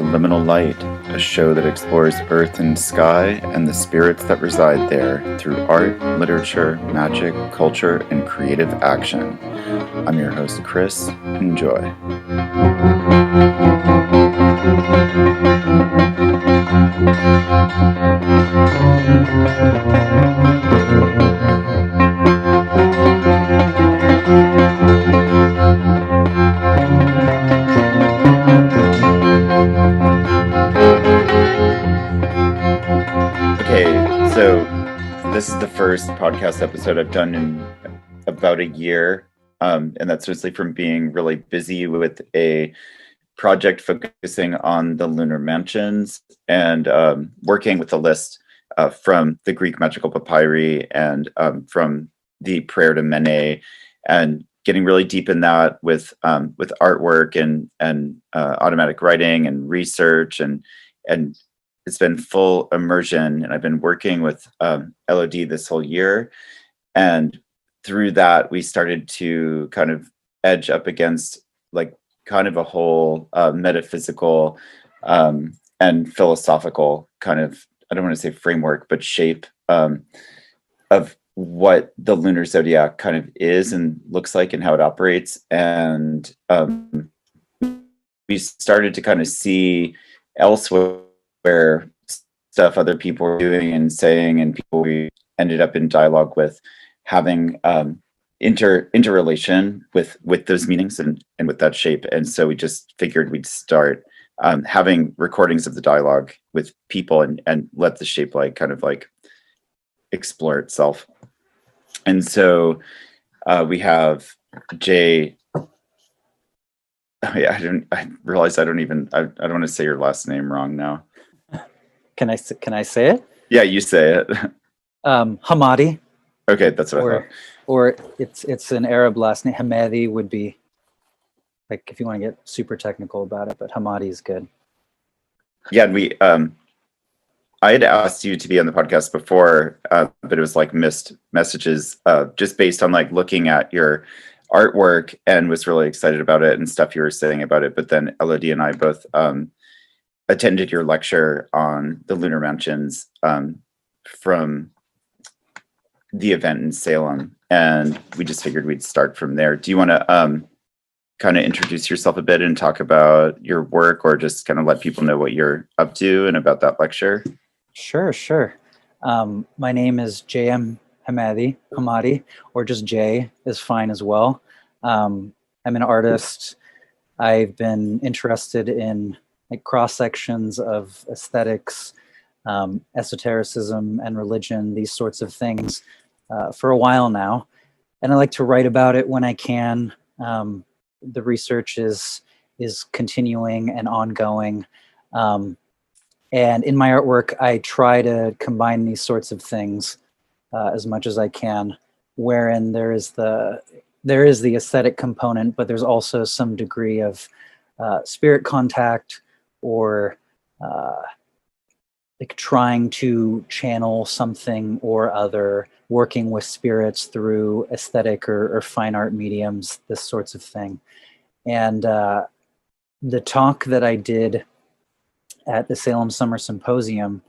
Liminal Light, a show that explores Earth and sky and the spirits that reside there through art, literature, magic, culture, and creative action. I'm your host, Chris. Enjoy. So this is the first podcast episode I've done in about a year, and that's mostly from being really busy with a project focusing on the lunar mansions and working with a list from the Greek Magical Papyri and from the Prayer to Mene, and getting really deep in that with artwork and automatic writing and research and it's been full immersion, and I've been working with Elodie this whole year. And through that, we started to kind of edge up against like kind of a whole metaphysical and philosophical kind of, I don't want to say framework, but shape of what the Lunar Zodiac kind of is and looks like and how it operates. And we started to kind of see elsewhere stuff other people were doing and saying, and people we ended up in dialogue with having interrelation with those meanings and with that shape. And so we just figured we'd start having recordings of the dialogue with people and let the shape like kind of like explore itself. And so we have Jay. Oh yeah, I realize I don't want to say your last name wrong now. Can I say it? Yeah, you say it. Hamade. Okay, that's what I thought. Or it's an Arab last name. Hamade would be like if you want to get super technical about it, but Hamade is good. Yeah, and I had asked you to be on the podcast before, but it was like missed messages, just based on like looking at your artwork, and was really excited about it and stuff you were saying about it. But then Elodie and I both attended your lecture on the lunar mansions from the event in Salem, and we just figured we'd start from there. Do you want to kind of introduce yourself a bit and talk about your work, or just kind of let people know what you're up to and about that lecture? Sure. My name is JM Hamade, or just Jay is fine as well. I'm an artist. I've been interested in like cross sections of aesthetics, esotericism, and religion, these sorts of things, for a while now, and I like to write about it when I can. The research is continuing and ongoing, and in my artwork, I try to combine these sorts of things as much as I can, wherein there is the aesthetic component, but there's also some degree of spirit contact, or like trying to channel something or other, working with spirits through aesthetic or fine art mediums, this sorts of thing. And the talk that I did at the Salem Summer Symposium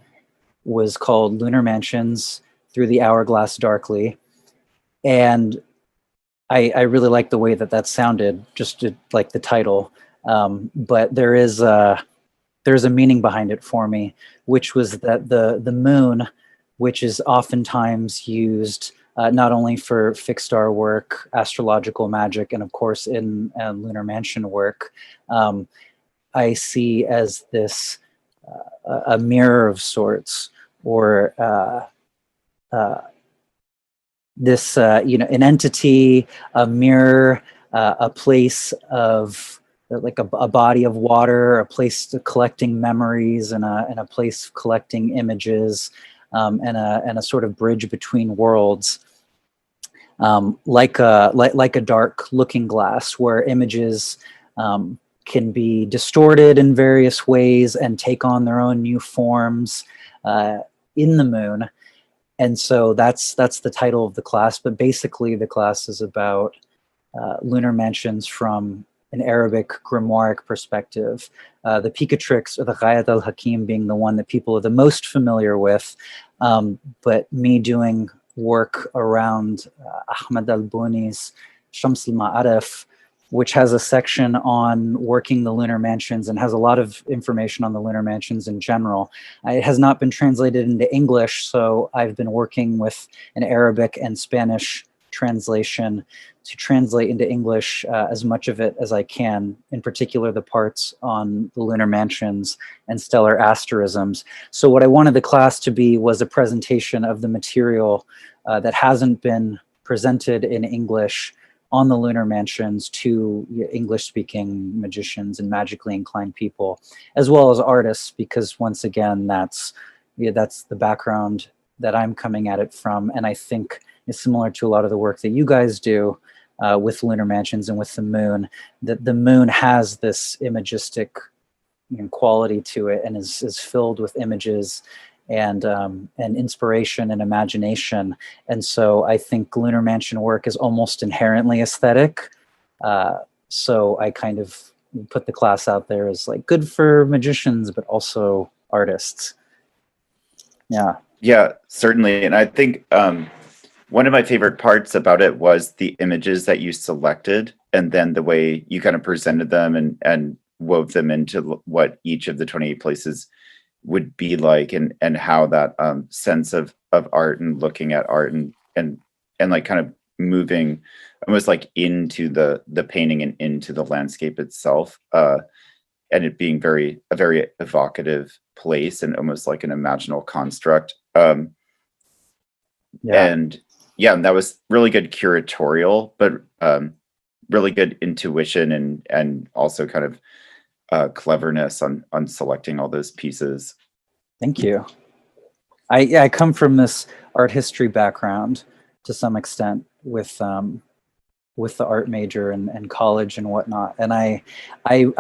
was called Lunar Mansions Through the Hourglass Darkly. And I really like the way that sounded, just like the title. But there's a meaning behind it for me, which was that the moon, which is oftentimes used not only for fixed star work, astrological magic, and of course in lunar mansion work, I see as this a mirror of sorts, or this an entity, a mirror, a place of like a body of water, a place collecting memories, and a place collecting images, and a sort of bridge between worlds, like a dark looking glass where images can be distorted in various ways and take on their own new forms in the moon. And so that's the title of the class. But basically, the class is about lunar mansions from an Arabic grimoire perspective. The Picatrix or the Ghayat al-Hakim being the one that people are the most familiar with, but me doing work around Ahmad al-Buni's Shams al-Ma'arif, which has a section on working the lunar mansions and has a lot of information on the lunar mansions in general. It has not been translated into English, so I've been working with an Arabic and Spanish translation to translate into English as much of it as I can, in particular the parts on the lunar mansions and stellar asterisms. So what I wanted the class to be was a presentation of the material that hasn't been presented in English on the lunar mansions to English-speaking magicians and magically inclined people, as well as artists, because once again, that's the background that I'm coming at it from, and I think is similar to a lot of the work that you guys do with lunar mansions and with the moon. That the moon has this imagistic quality to it, and is filled with images and inspiration and imagination. And so I think lunar mansion work is almost inherently aesthetic. So I kind of put the class out there as like good for magicians, but also artists. Yeah. Yeah, certainly. And I think one of my favorite parts about it was the images that you selected, and then the way you kind of presented them and wove them into what each of the 28 places would be like, and how that sense of art and looking at art and like kind of moving almost like into the painting and into the landscape itself, and it being a very evocative place and almost like an imaginal construct. And that was really good curatorial, but really good intuition and also kind of cleverness on selecting all those pieces. Thank you. I come from this art history background to some extent with the art major and college and whatnot, and I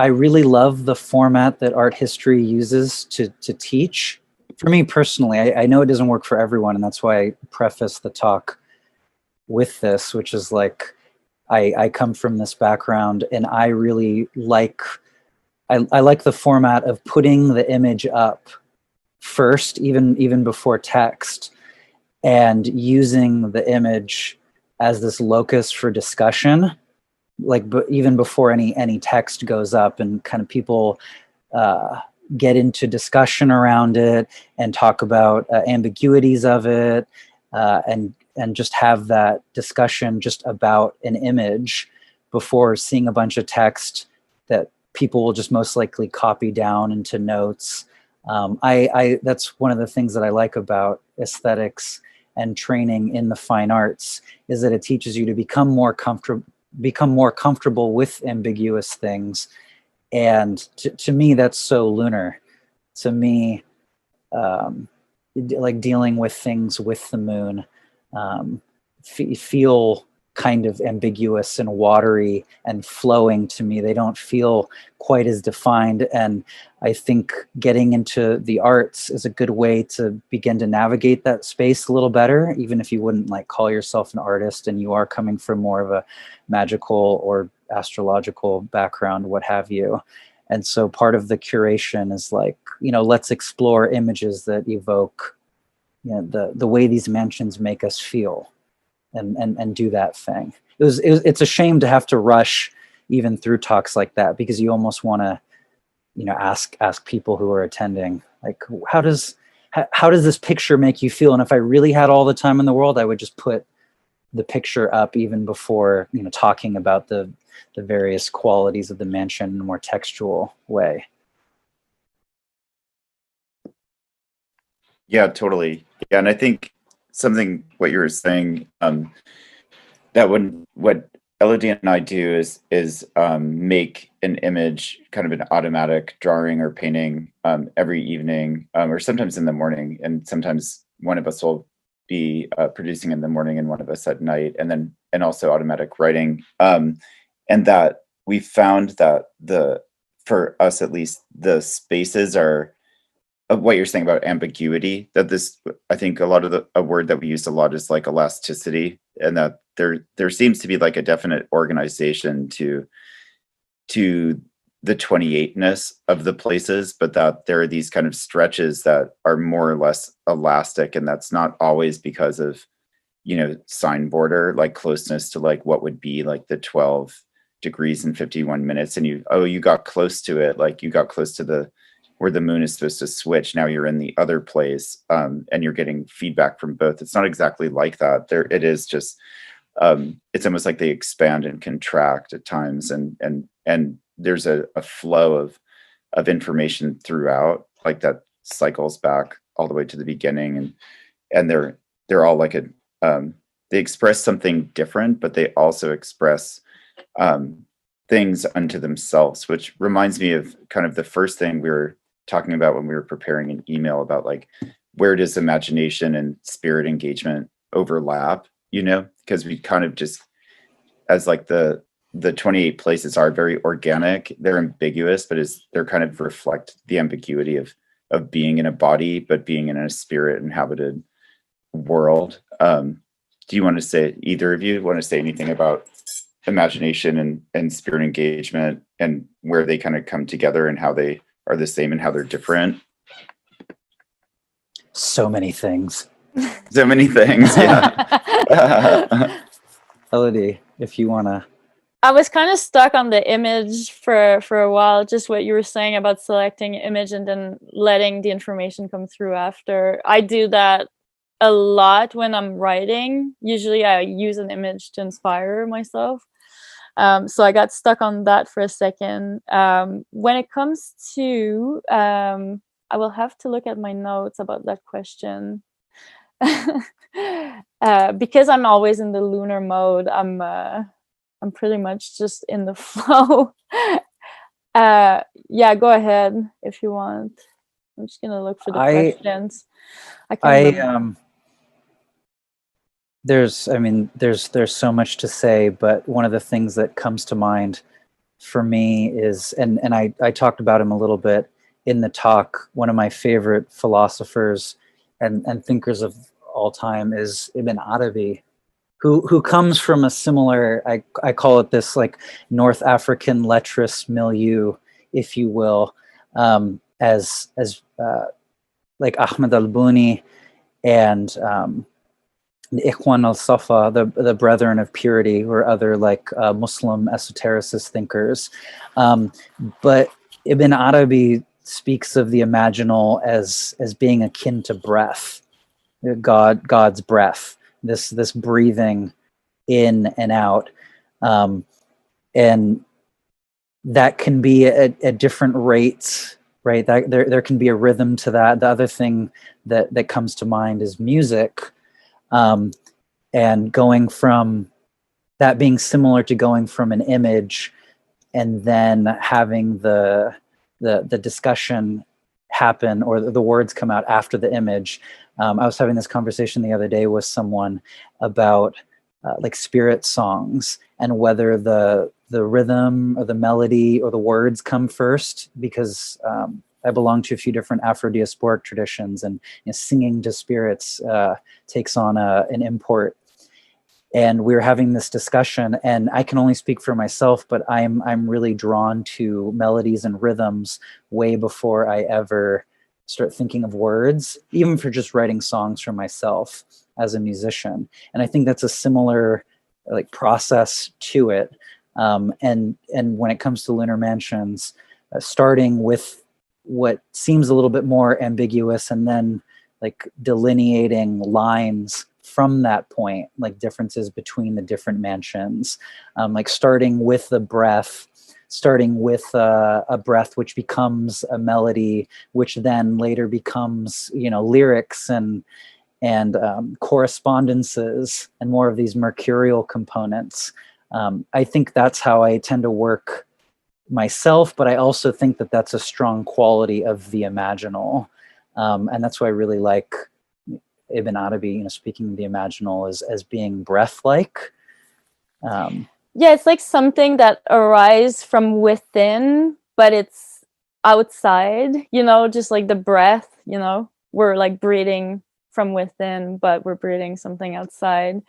really love the format that art history uses to teach. For me personally, I know it doesn't work for everyone, and that's why I preface the talk with this, which is like I come from this background, and I really like I like the format of putting the image up first, even before text, and using the image as this locus for discussion, like even before any text goes up, and kind of people get into discussion around it and talk about ambiguities of it, and just have that discussion just about an image before seeing a bunch of text that people will just most likely copy down into notes. That's one of the things that I like about aesthetics and training in the fine arts, is that it teaches you to become more comfortable with ambiguous things. And to me, that's so lunar. To me, like dealing with things with the moon, feel kind of ambiguous and watery and flowing to me. They don't feel quite as defined. And I think getting into the arts is a good way to begin to navigate that space a little better, even if you wouldn't like call yourself an artist and you are coming from more of a magical or astrological background, what have you. And so part of the curation is like, let's explore images that evoke the way these mansions make us feel. And do that thing. It's a shame to have to rush even through talks like that, because you almost want to, ask people who are attending, like, how does this picture make you feel? And if I really had all the time in the world, I would just put the picture up even before, talking about the various qualities of the mansion in a more textual way. Yeah, totally. Yeah, and I think what you were saying, that what Elodie and I do is make an image, kind of an automatic drawing or painting, every evening, or sometimes in the morning, and sometimes one of us will be producing in the morning and one of us at night, and also automatic writing, and that we found that for us at least, the spaces are what you're saying about ambiguity, that I think a word that we use a lot is like elasticity, and that there seems to be like a definite organization to to the 28ness of the places, but that there are these kind of stretches that are more or less elastic, and that's not always because of, sign border, like closeness to like what would be like the 12 degrees and 51 minutes, and you got close to it, like you got close to the where the moon is supposed to switch. Now you're in the other place, and you're getting feedback from both. It's not exactly like that. There, it is just it's almost like they expand and contract at times, and there's a flow of information throughout, like that cycles back all the way to the beginning, and they're all like they express something different, but they also express things unto themselves, which reminds me of kind of the first thing we were talking about when we were preparing an email about like, where does imagination and spirit engagement overlap, because we kind of just, as like the 28 places are very organic, they're ambiguous, but they're kind of reflect the ambiguity of being in a body, but being in a spirit inhabited world. Do you want to say, either of you want to say anything about imagination and spirit engagement and where they kind of come together and how they are the same and how they're different? So many things. So many things, yeah. Elodie, if you want to. I was kind of stuck on the image for a while, just what you were saying about selecting image and then letting the information come through after. I do that a lot when I'm writing. Usually I use an image to inspire myself. So I got stuck on that for a second. When it comes to, I will have to look at my notes about that question. Because I'm always in the lunar mode, I'm pretty much just in the flow. Yeah, go ahead if you want. I'm just gonna look for the questions. There's so much to say, but one of the things that comes to mind for me is, and I talked about him a little bit in the talk, one of my favorite philosophers and thinkers of all time is Ibn Arabi, who comes from a similar, I call it this like North African lecherous milieu, if you will, as like Ahmed al-Buni and the Ikhwan al-Safa, the Brethren of Purity, or other like Muslim esotericist thinkers. But Ibn Arabi speaks of the imaginal as being akin to breath, God's breath, this breathing in and out, and that can be at different rates, right? That there can be a rhythm to that. The other thing that comes to mind is music. And going from that being similar to going from an image and then having the discussion happen, or the words come out after the image. I was having this conversation the other day with someone about like spirit songs and whether the rhythm or the melody or the words come first, because I belong to a few different Afro-diasporic traditions, and singing to spirits takes on an import. And we were having this discussion, and I can only speak for myself, but I'm really drawn to melodies and rhythms way before I ever start thinking of words, even for just writing songs for myself as a musician. And I think that's a similar like process to it. And when it comes to lunar mansions, starting with what seems a little bit more ambiguous and then like delineating lines from that point, like differences between the different mansions, like starting with the breath, starting with a breath which becomes a melody, which then later becomes, lyrics and correspondences and more of these mercurial components. I think that's how I tend to work myself, but I also think that that's a strong quality of the imaginal. And that's why I really like Ibn Arabi, speaking of the imaginal as being breath-like. Yeah, it's like something that arises from within, but it's outside, just like the breath, we're like breathing from within, but we're breathing something outside.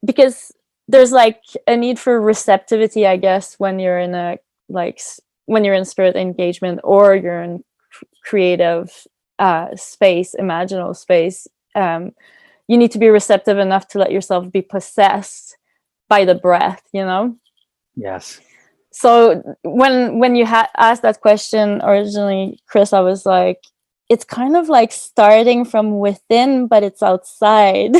Because there's like a need for receptivity, I guess, when you're in a when you're in spirit engagement or you're in creative space, imaginal space. You need to be receptive enough to let yourself be possessed by the breath, you know? Yes. So when you asked that question originally, Chris, I was like, it's kind of like starting from within, but it's outside.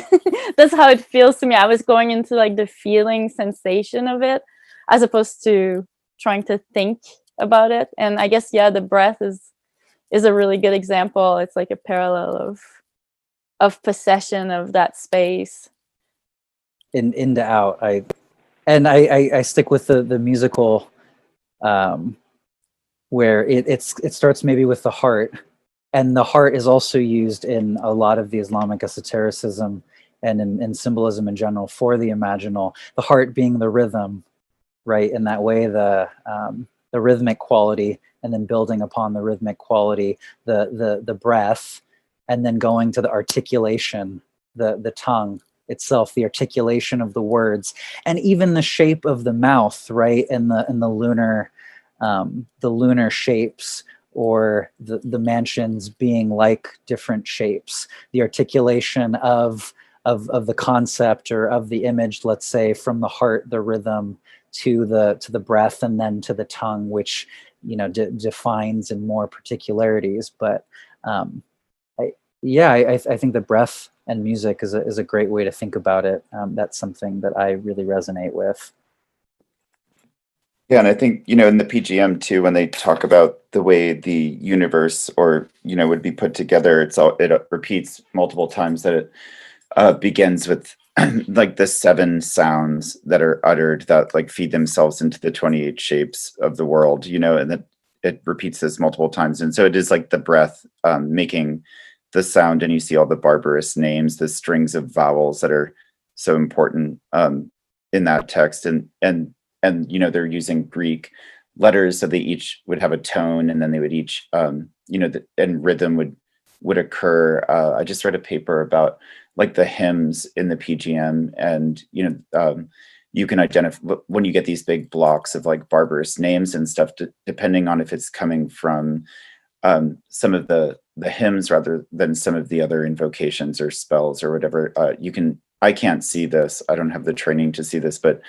That's how it feels to me. I was going into like the feeling sensation of it, as opposed to trying to think about it. And I guess, yeah, the breath is a really good example. It's like a parallel of possession of that space. In to out. I stick with the musical, where it starts maybe with the heart, and the heart is also used in a lot of the Islamic esotericism and in symbolism in general for the imaginal. The heart being the rhythm, right? In that way, the rhythmic quality, and then building upon the rhythmic quality, the breath, and then going to the articulation, the tongue itself, the articulation of the words, and even the shape of the mouth, right? And the lunar shapes, or the mansions being like different shapes, the articulation of the concept or of the image, let's say, from the heart, the rhythm, to the breath, and then to the tongue, which defines in more particularities. But I think the breath and music is a great way to think about it. That's something that I really resonate with. Yeah, and I think, in the PGM too, when they talk about the way the universe would be put together, it repeats multiple times that it begins with like the 7 sounds that are uttered that like feed themselves into the 28 shapes of the world, and that it repeats this multiple times. And so it is like the breath making the sound, and you see all the barbarous names, the strings of vowels that are so important in that text. And they're using Greek letters, so they each would have a tone, and then they would each and rhythm would occur. I just read a paper about like the hymns in the PGM, and you can identify when you get these big blocks of like barbarous names and stuff, depending on if it's coming from some of the hymns rather than some of the other invocations or spells or whatever. I can't see this. I don't have the training to see this, but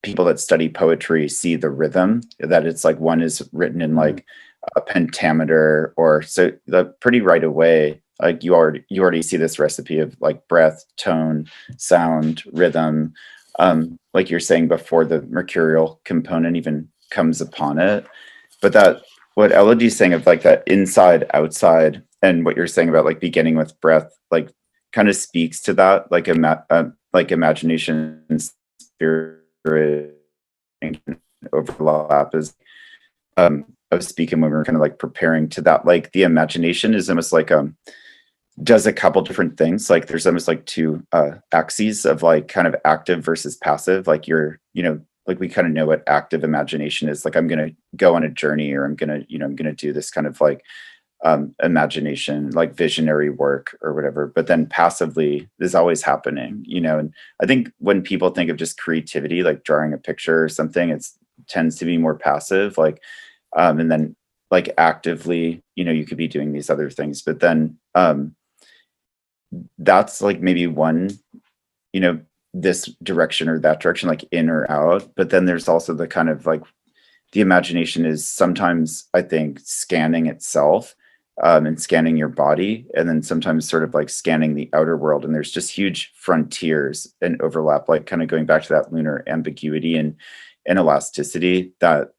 people that study poetry see the rhythm, that it's like one is written in like a pentameter, or so pretty right away, like you already see this recipe of like breath, tone, sound, rhythm, like you're saying, before the mercurial component even comes upon it. But that what Elodie's saying of like that inside outside, and what you're saying about like beginning with breath, like kind of speaks to that, like imagination, spirit overlap. Is I was speaking when we were kind of like preparing to that, like the imagination is almost like does a couple different things. Like there's almost like 2 axes of like kind of active versus passive. Like like we kind of know what active imagination is. Like I'm going to go on a journey, or I'm going to do this kind of like imagination, like visionary work or whatever. But then passively is always happening, and I think when people think of just creativity, like drawing a picture or something, it tends to be more passive, like and then like actively, you could be doing these other things. But then that's like maybe one, this direction or that direction, like in or out. But then there's also the kind of like the imagination is sometimes, I think, scanning itself, and scanning your body, and then sometimes sort of like scanning the outer world. And there's just huge frontiers and overlap, like kind of going back to that lunar ambiguity and elasticity, that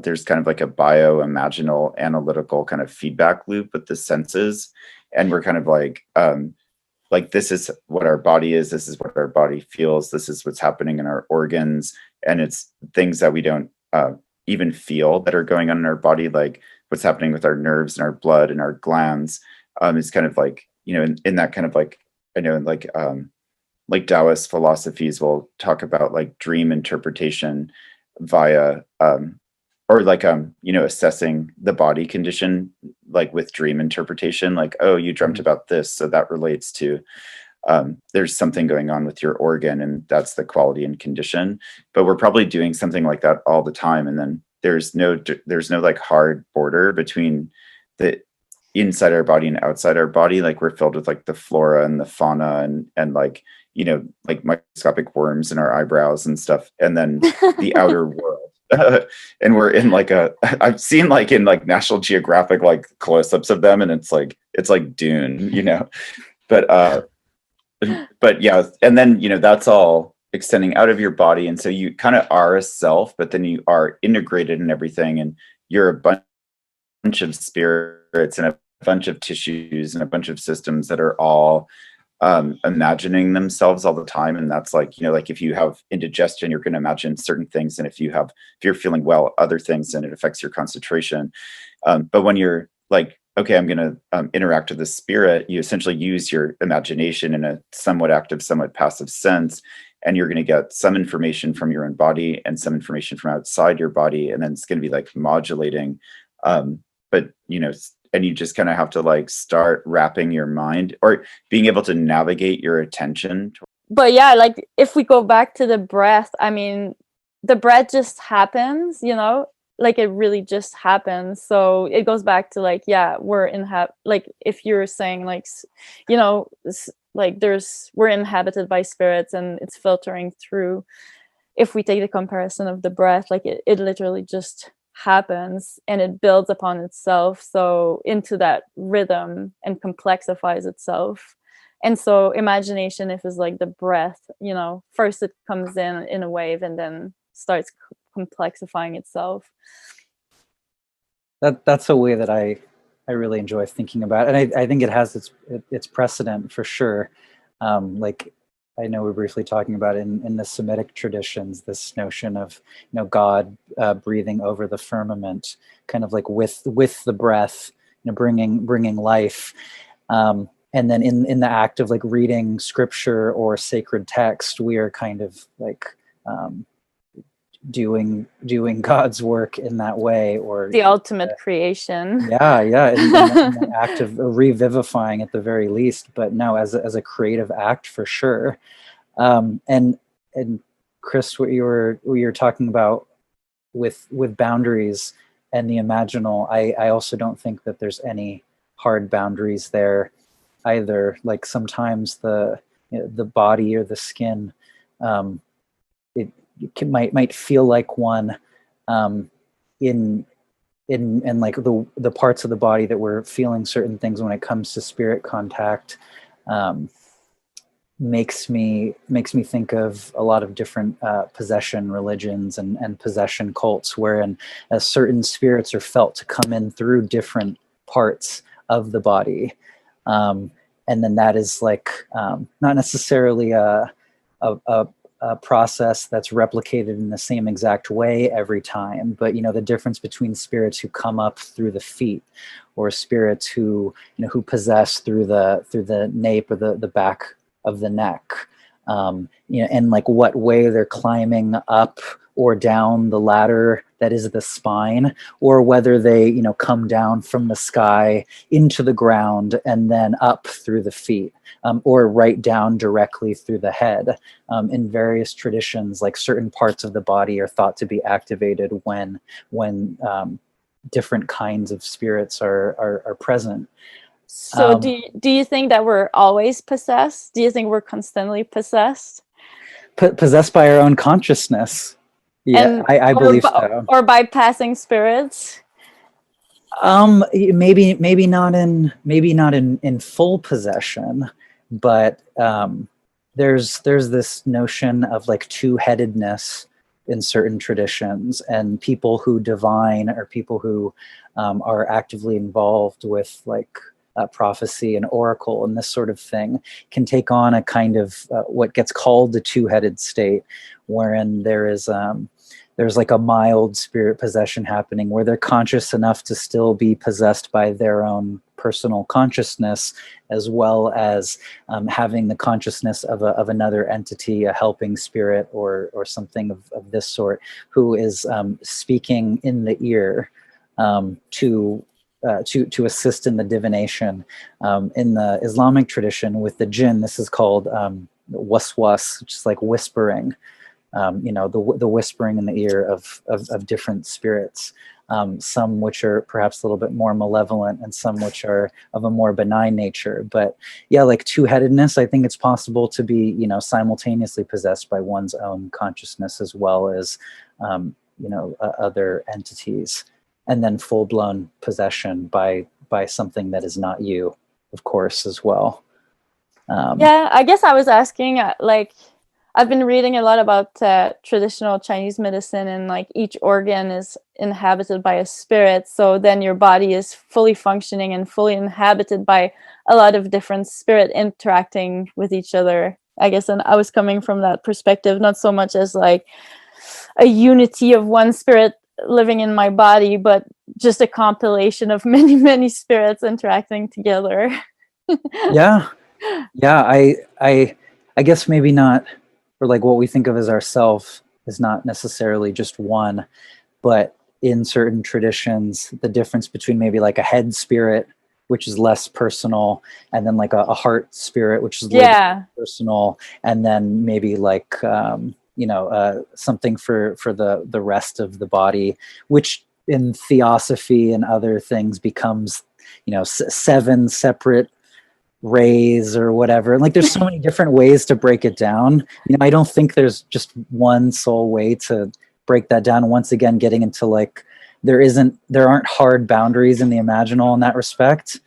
there's kind of like a bio-imaginal analytical kind of feedback loop with the senses. And we're kind of like this is what our body is, this is what our body feels, this is what's happening in our organs, and it's things that we don't even feel that are going on in our body, like what's happening with our nerves and our blood and our glands. Is kind of like, in that kind of like, I know, like Taoist philosophies will talk about like dream interpretation via or like assessing the body condition, like with dream interpretation, like, oh, you dreamt about this, so that relates to there's something going on with your organ, and that's the quality and condition. But we're probably doing something like that all the time, and then there's no like hard border between the inside our body and outside our body. Like we're filled with like the flora and the fauna and like, you know, like microscopic worms in our eyebrows and stuff, and then the outer world. And we're in like I've seen like in like National Geographic like close-ups of them, and it's like Dune, you know. But yeah, and then, you know, that's all extending out of your body, and so you kind of are a self, but then you are integrated in everything, and you're a bunch of spirits and a bunch of tissues and a bunch of systems that are all imagining themselves all the time. And that's like, you know, like if you have indigestion, you're going to imagine certain things, and if you're feeling well, other things, and it affects your concentration. But when you're like, okay, I'm going to interact with the spirit, you essentially use your imagination in a somewhat active, somewhat passive sense, and you're going to get some information from your own body and some information from outside your body, and then it's going to be like modulating. But, you know, and you just kind of have to like start wrapping your mind or being able to navigate your attention. But yeah, like if we go back to the breath, I mean, the breath just happens, you know, like it really just happens. So it goes back to like, yeah, like if you're saying like, you know, like we're inhabited by spirits and it's filtering through. If we take the comparison of the breath, like it literally just happens and it builds upon itself, so into that rhythm, and complexifies itself. And so imagination, if is like the breath, you know, first it comes in a wave and then starts complexifying itself. That's a way that I really enjoy thinking about it. And I think it has its precedent for sure. Like I know we're briefly talking about in the Semitic traditions, this notion of, you know, God breathing over the firmament, kind of like with the breath, you know, bringing life. And then in the act of like reading scripture or sacred text, we are kind of like doing God's work in that way, or the ultimate creation. Yeah, in the act of revivifying at the very least, but no, as a creative act for sure. And Chris, what you were talking about with boundaries and the imaginal, I also don't think that there's any hard boundaries there either. Like sometimes the body or the skin, it might feel like one in like the parts of the body that we're feeling certain things when it comes to spirit contact. Makes me think of a lot of different possession religions and possession cults, wherein certain spirits are felt to come in through different parts of the body, and then that is like not necessarily a process that's replicated in the same exact way every time, but you know, the difference between spirits who come up through the feet, or spirits who, you know, who possess through the nape or the back of the neck, you know, and like what way they're climbing up or down the ladder that is the spine, or whether they, you know, come down from the sky into the ground and then up through the feet, or right down directly through the head. In various traditions, like certain parts of the body are thought to be activated when different kinds of spirits are present. So do you think that we're always possessed? Do you think we're constantly possessed? Possessed by our own consciousness. Yeah, I believe so. Or by passing spirits? Maybe not in full possession, but there's this notion of like two-headedness in certain traditions, and people who divine, or people who are actively involved with like prophecy and oracle and this sort of thing, can take on a kind of what gets called the two-headed state, wherein there's like a mild spirit possession happening, where they're conscious enough to still be possessed by their own personal consciousness, as well as having the consciousness of another entity, a helping spirit or something of this sort, who is speaking in the ear to to assist in the divination. In the Islamic tradition with the jinn, this is called waswas, which is like whispering. The whispering in the ear of different spirits. Some which are perhaps a little bit more malevolent and some which are of a more benign nature. But yeah, like two-headedness, I think it's possible to be, simultaneously possessed by one's own consciousness as well as, other entities. And then full-blown possession by something that is not you, of course, as well. Yeah, I guess I was asking, I've been reading a lot about traditional Chinese medicine, and like each organ is inhabited by a spirit. So then your body is fully functioning and fully inhabited by a lot of different spirit interacting with each other, I guess. And I was coming from that perspective, not so much as like a unity of one spirit living in my body, but just a compilation of many, many spirits interacting together. Yeah. I guess maybe not. Or like what we think of as ourself is not necessarily just one, but in certain traditions, the difference between maybe like a head spirit, which is less personal, and then like a heart spirit, which is personal, and then maybe like something for the rest of the body, which in theosophy and other things becomes 7 separate rays or whatever. Like there's so many different ways to break it down. I don't think there's just one sole way to break that down. Once again, getting into like there aren't hard boundaries in the imaginal in that respect.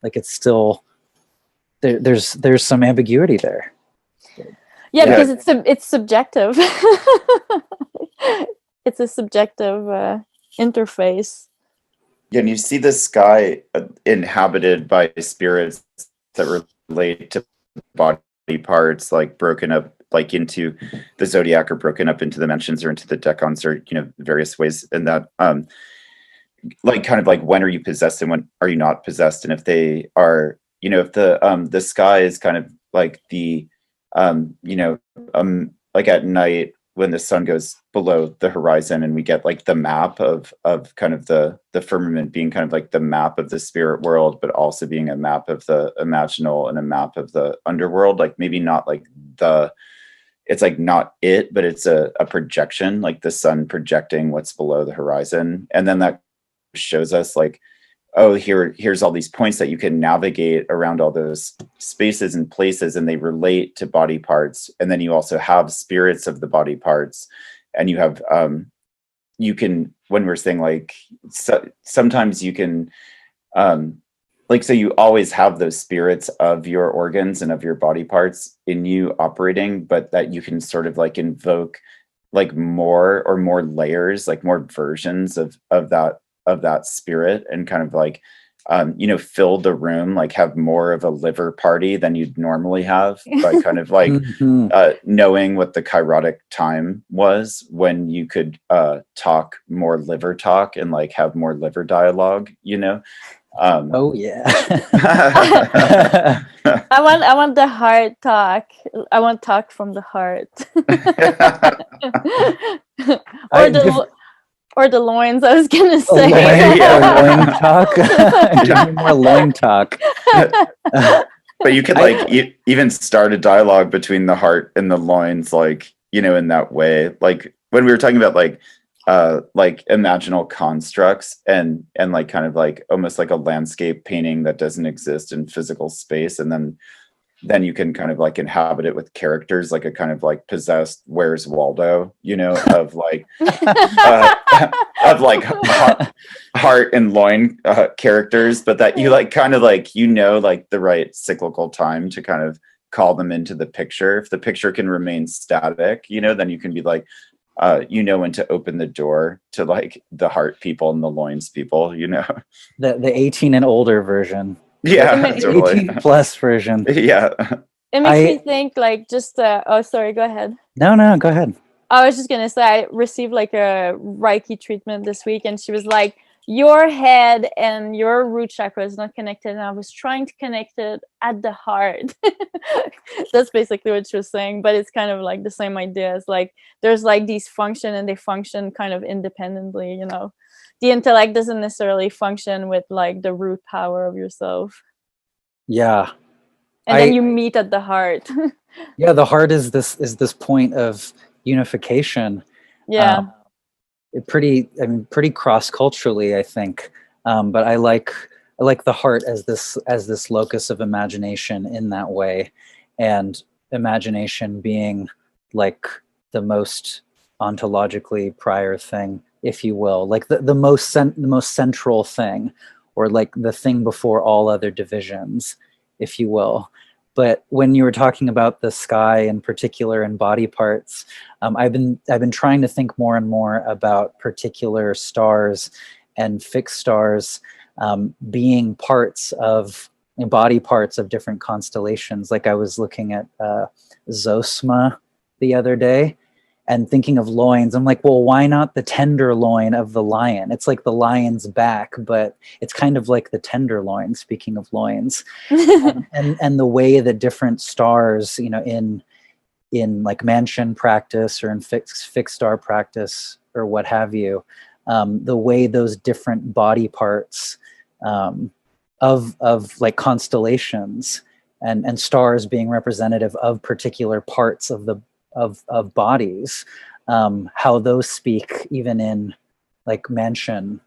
Like it's still there's some ambiguity there. Yeah, because it's subjective. It's a subjective interface. Yeah, and you see the sky inhabited by spirits that relate to body parts, like broken up like into the zodiac, or broken up into dimensions or into the decans, or various ways. And that like kind of like when are you possessed and when are you not possessed? And if they are, if the sky is kind of like the like at night when the sun goes below the horizon, and we get like the map of kind of the firmament being kind of like the map of the spirit world, but also being a map of the imaginal and a map of the underworld. Like maybe not like it's like not it, but it's a projection, like the sun projecting what's below the horizon. And then that shows us like, oh, here's all these points that you can navigate around all those spaces and places, and they relate to body parts. And then you also have spirits of the body parts, and you have you can, when we're saying like sometimes you can like, so you always have those spirits of your organs and of your body parts in you operating, but that you can sort of like invoke like more layers, like more versions of that spirit, and kind of like fill the room, like have more of a liver party than you'd normally have, by kind of like knowing what the kairotic time was when you could talk more liver talk and like have more liver dialogue. Oh yeah. I want the heart talk. I want talk from the heart. Or the loins, I was gonna say. Loin talk. Give me more loin talk. But you could like even start a dialogue between the heart and the loins, like in that way. Like when we were talking about like imaginal constructs and like kind of like almost like a landscape painting that doesn't exist in physical space, and then you can kind of like inhabit it with characters, like a kind of like possessed Where's Waldo, of like of like heart and loin characters, but that you like kind of like like the right cyclical time to kind of call them into the picture. If the picture can remain static, then you can be like when to open the door to like the heart people and the loins people, the 18 and older version. Yeah, totally. 18 plus version. Yeah. It makes me think like just oh sorry, go ahead. No, go ahead. I was just gonna say I received like a Reiki treatment this week, and she was like, your head and your root chakra is not connected, and I was trying to connect it at the heart. That's basically what she was saying, but it's kind of like the same idea. It's like there's like these function, and they function kind of independently, the intellect doesn't necessarily function with like the root power of yourself. Yeah. And then you meet at the heart. Yeah, the heart is this point of unification. Yeah. Pretty cross-culturally, I think. But I like the heart as this locus of imagination in that way, and imagination being like the most ontologically prior thing, if you will, like the most central thing, or like the thing before all other divisions, if you will. But when you were talking about the sky in particular and body parts, I've been trying to think more and more about particular stars and fixed stars being parts of body parts of different constellations. Like I was looking at Zosma the other day and thinking of loins. I'm like, well, why not the tenderloin of the lion? It's like the lion's back, but it's kind of like the tenderloin, speaking of loins. and the way that different stars, in like mansion practice or in fixed star practice or what have you, the way those different body parts of like constellations and stars being representative of particular parts of the of bodies, how those speak even in like mansion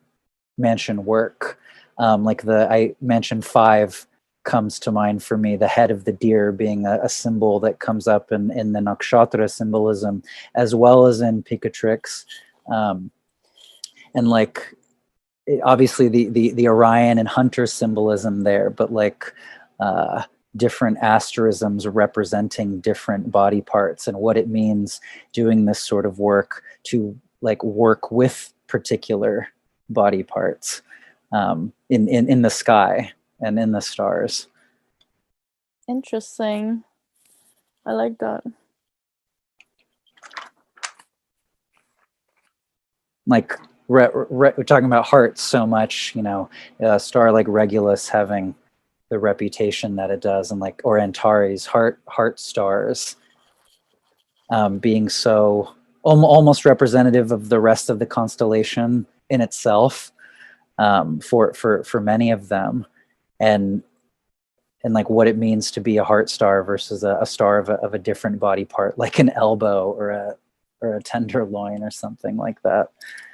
work. Like I mentioned 5 comes to mind for me, the head of the deer being a symbol that comes up in the nakshatra symbolism, as well as in Picatrix. And like, obviously the Orion and Hunter symbolism there, but like different asterisms representing different body parts, and what it means doing this sort of work to like work with particular body parts in the sky and in the stars. Interesting. I like that. Like we're talking about hearts so much, a star like Regulus having the reputation that it does, and like, or Antares, heart stars being so almost representative of the rest of the constellation in itself, for many of them, and like what it means to be a heart star versus a star of a different body part, like an elbow or a tenderloin or something like that.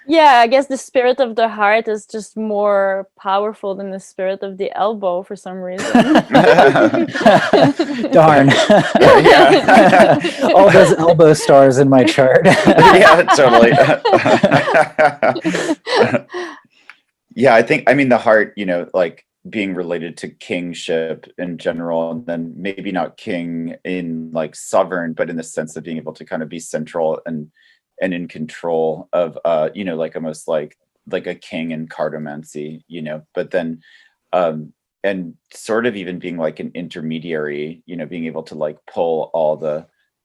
Yeah, I guess the spirit of the heart is just more powerful than the spirit of the elbow for some reason. Darn. All those elbow stars in my chart. Yeah, totally. Yeah, I mean, the heart, like being related to kingship in general, and then maybe not king in like sovereign, but in the sense of being able to kind of be central and in control of like almost like a king in cartomancy, but then and sort of even being like an intermediary, being able to like pull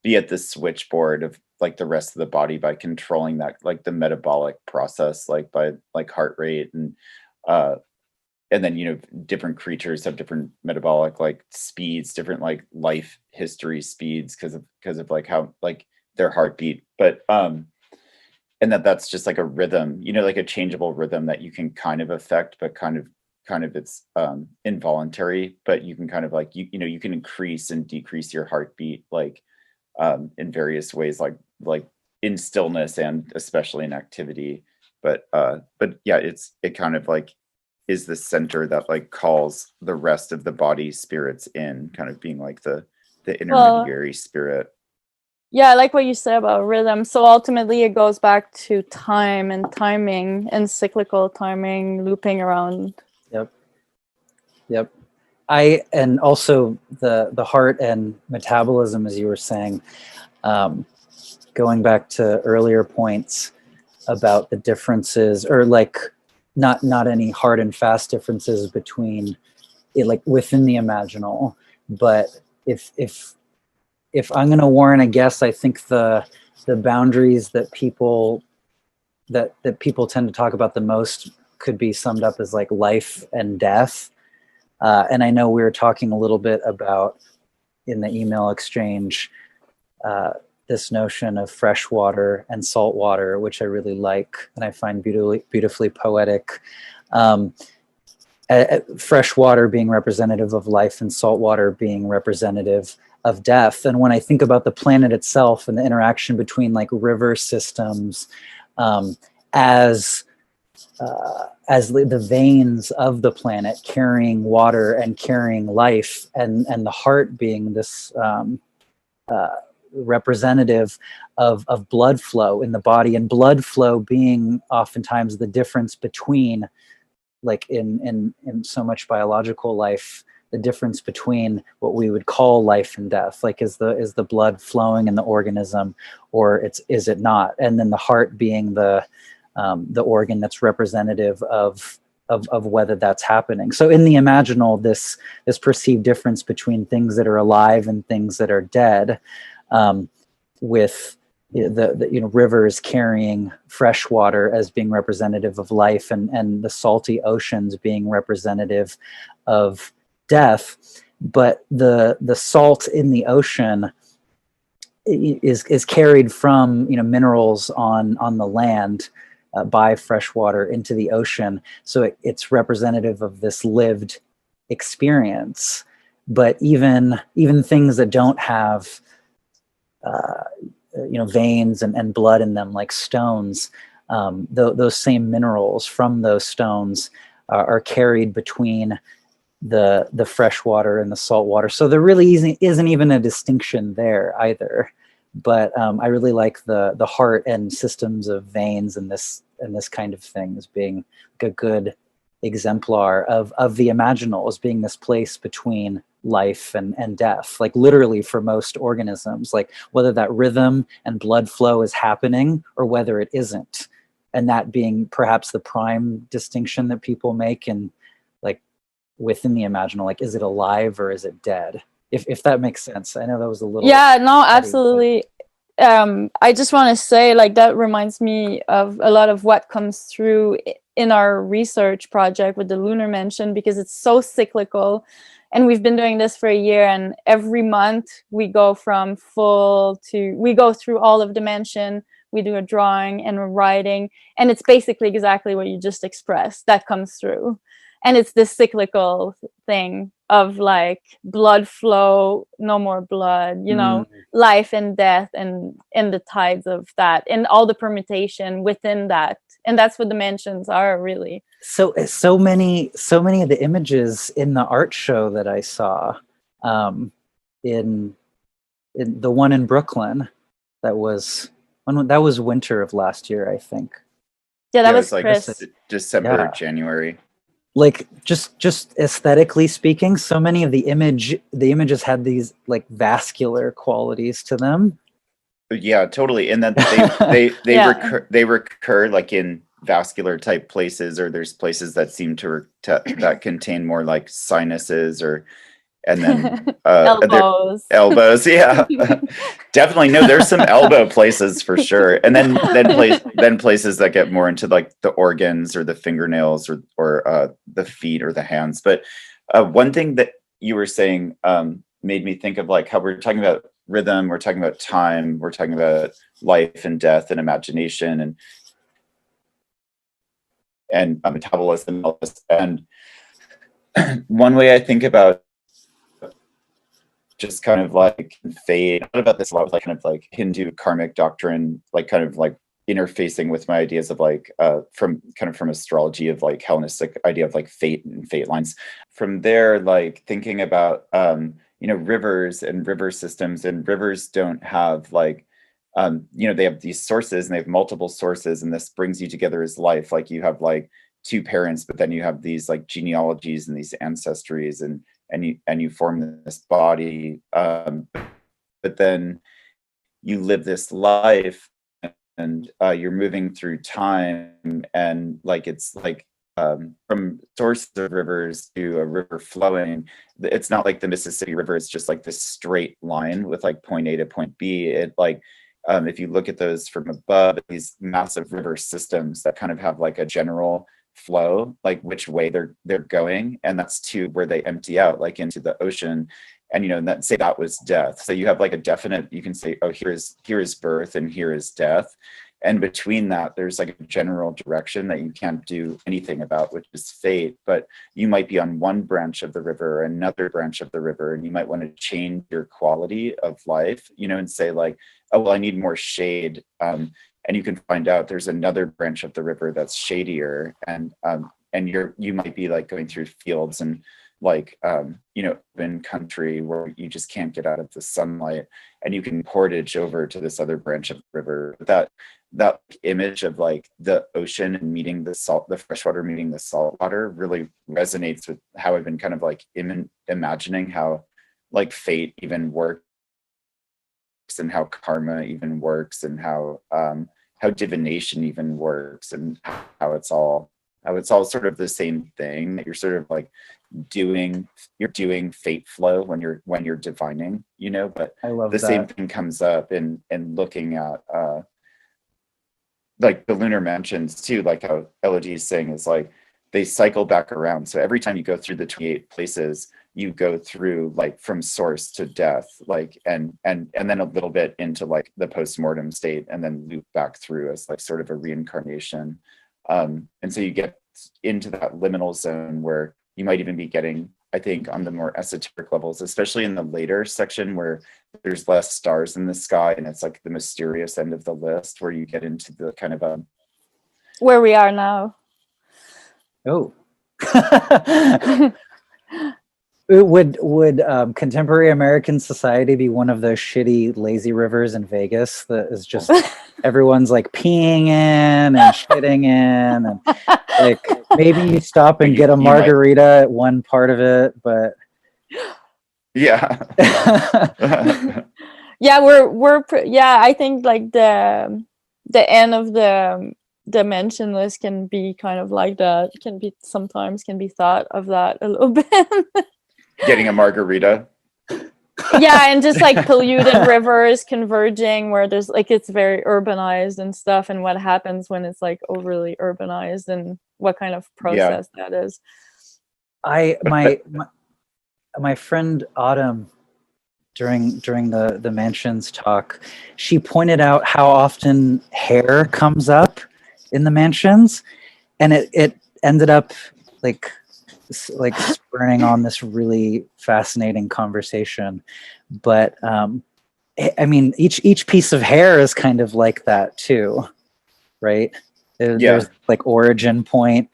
be at the switchboard of like the rest of the body by controlling that, like the metabolic process, like by like heart rate, and then different creatures have different metabolic like speeds, different like life history speeds because of like how like their heartbeat, but and that's just like a rhythm, like a changeable rhythm that you can kind of affect, but kind of it's involuntary, but you can kind of like you can increase and decrease your heartbeat like in various ways, like in stillness and especially in activity, but yeah, it kind of like is the center that like calls the rest of the body spirits in, kind of being like the intermediary spirit. Yeah, I like what you said about rhythm. So ultimately it goes back to time and timing and cyclical timing, looping around. Yep. And also the heart and metabolism, as you were saying, going back to earlier points about the differences, or like not any hard and fast differences between it, like within the imaginal, but if I'm going to warrant a guess, I think the boundaries that people tend to talk about the most could be summed up as like life and death. And I know we were talking a little bit about in the email exchange this notion of fresh water and salt water, which I really like and I find beautifully poetic. Fresh water being representative of life and salt water being representative of death. And when I think about the planet itself and the interaction between like river systems as the veins of the planet carrying water and carrying life, and the heart being this representative of blood flow in the body, and blood flow being oftentimes the difference between, like in so much biological life, the difference between what we would call life and death. Like, is the blood flowing in the organism, or is it not? And then the heart being the organ that's representative of whether that's happening. So in the Imaginal, this perceived difference between things that are alive and things that are dead, with the rivers carrying fresh water as being representative of life, and the salty oceans being representative of death. But the salt in the ocean is carried from minerals on the land by fresh water into the ocean. So it's representative of this lived experience. But even things that don't have veins and blood in them, like stones, those same minerals from those stones are carried between the fresh water and the salt water. So there really isn't even a distinction there either. But I really like the heart and systems of veins and this kind of thing as being a good exemplar of the Imaginal, as being this place between life and death, like literally for most organisms, like whether that rhythm and blood flow is happening or whether it isn't. And that being perhaps the prime distinction that people make in, like, within the Imaginal, like, is it alive or is it dead? If that makes sense. I know that was a little... Yeah, no, absolutely. I just want to say, like, that reminds me of a lot of what comes through in our research project with the lunar mention, because it's so cyclical. And we've been doing this for a year, and every month we go from we go through all of dimension, we do a drawing and a writing, and it's basically exactly what you just expressed that comes through. And it's this cyclical thing of like blood flow, no more blood, life and death, and the tides of that, and all the permutation within that. And that's what dimensions are, really. So many of the images in the art show that I saw, in the one in Brooklyn, that was winter of last year, I think. Yeah, that was like Chris. December, January. Like, just aesthetically speaking, so many of the images had these like vascular qualities to them. Yeah, totally. And that they recur like in vascular type places, or there's places that seem that contain more like sinuses, and then elbows. Yeah. Definitely. No, there's some elbow places for sure. And then places that get more into like the organs or the fingernails or the feet or the hands. But one thing that you were saying made me think of like how we're talking about rhythm, we're talking about time, we're talking about life and death and imagination and metabolism. And one way I think about just kind of like fade, I thought about this a lot with like kind of like Hindu karmic doctrine, like kind of like interfacing with my ideas of like from astrology, of like Hellenistic idea of like fate and fate lines. From there, like thinking about rivers and river systems, and rivers don't have like they have these sources, and they have multiple sources, and this brings you together as life. Like you have like two parents, but then you have these like genealogies and these ancestries, and you form this body, but then you live this life, and you're moving through time, and like it's like from source of rivers to a river flowing. It's not like the Mississippi River. It's just like this straight line with like point A to point B. It like if you look at those from above, these massive river systems that kind of have like a general flow, like which way they're going, and that's to where they empty out, like into the ocean. and that say that was death. So you have like a definite, you can say, oh, here is birth and here is death, and between that there's like a general direction that you can't do anything about, which is fate. But you might be on one branch of the river or another branch of the river, and you might want to change your quality of life, and say like, oh well, I need more shade, and you can find out there's another branch of the river that's shadier, and you might be like going through fields and like open country where you just can't get out of the sunlight, and you can portage over to this other branch of the river. That image of like the ocean and meeting the freshwater meeting the saltwater really resonates with how I've been kind of like imagining how like fate even works, and how karma even works, and how divination even works, and how it's all sort of the same thing, that you're sort of like doing fate flow when you're divining, but I love the that. same thing comes up in looking at like the lunar mansions too, like how Elodie is saying, is like they cycle back around. So every time you go through the 28 places, you go through like from source to death, like and then a little bit into like the post-mortem state, and then loop back through as like sort of a reincarnation. And so you get into that liminal zone where you might even be getting, I think, on the more esoteric levels, especially in the later section where there's less stars in the sky and it's like the mysterious end of the list, where you get into the kind of where we are now. Oh. Would contemporary American society be one of those shitty lazy rivers in Vegas that is just everyone's like peeing in and shitting in, and like maybe you stop and get a margarita at one part of it, but yeah. I think like the end of the dimension list can be kind of like that, sometimes can be thought of that a little bit. Getting a margarita. Yeah, and just like polluted rivers converging where there's like it's very urbanized and stuff, and what happens when it's like overly urbanized, and what kind of process that is. My friend Autumn, during the mansions talk, she pointed out how often hair comes up in the mansions, and it ended up like spurring on this really fascinating conversation. But I mean, each piece of hair is kind of like that too, right? There's like origin point,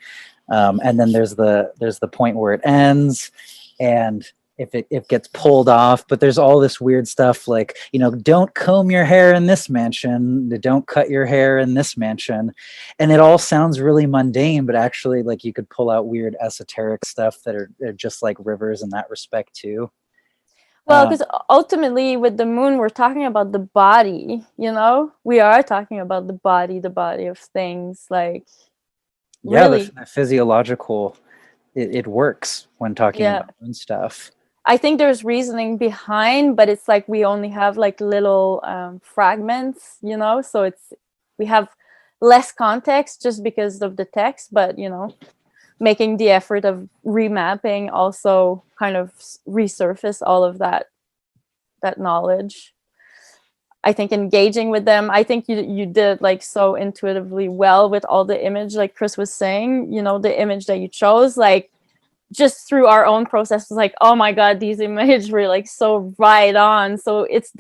and then there's the point where it ends, and if it gets pulled off. But there's all this weird stuff like, don't comb your hair in this mansion, don't cut your hair in this mansion, and it all sounds really mundane, but actually like you could pull out weird esoteric stuff that are just like rivers in that respect too. Well, because ultimately with the moon we're talking about the body, we are talking about the body of things, like really. The physiological, it works when talking about moon stuff. I think there's reasoning behind, but it's like we only have like little fragments, so we have less context just because of the text, but making the effort of remapping also kind of resurface all of that knowledge. I think engaging with them, I think you did like so intuitively well with all the image, like Chris was saying, the image that you chose, like just through our own process was like, oh my god, these images were like so right on. So it's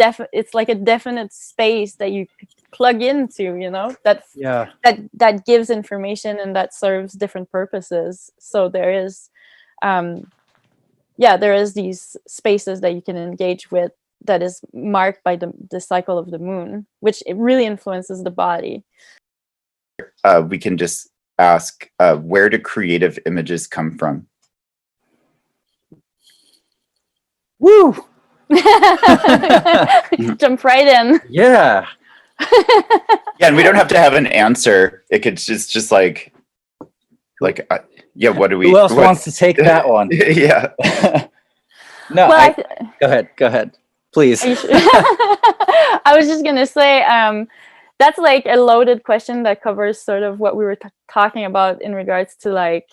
like a definite space that you plug into, that gives information and that serves different purposes. So there is these spaces that you can engage with that is marked by the cycle of the moon, which it really influences the body. We can just ask, where do creative images come from? Woo! Jump right in. Yeah. Yeah, and we don't have to have an answer. It could just like what do we? Who else wants to take that one? Yeah. No, go ahead, please. I was just gonna say, that's like a loaded question that covers sort of what we were talking about in regards to like,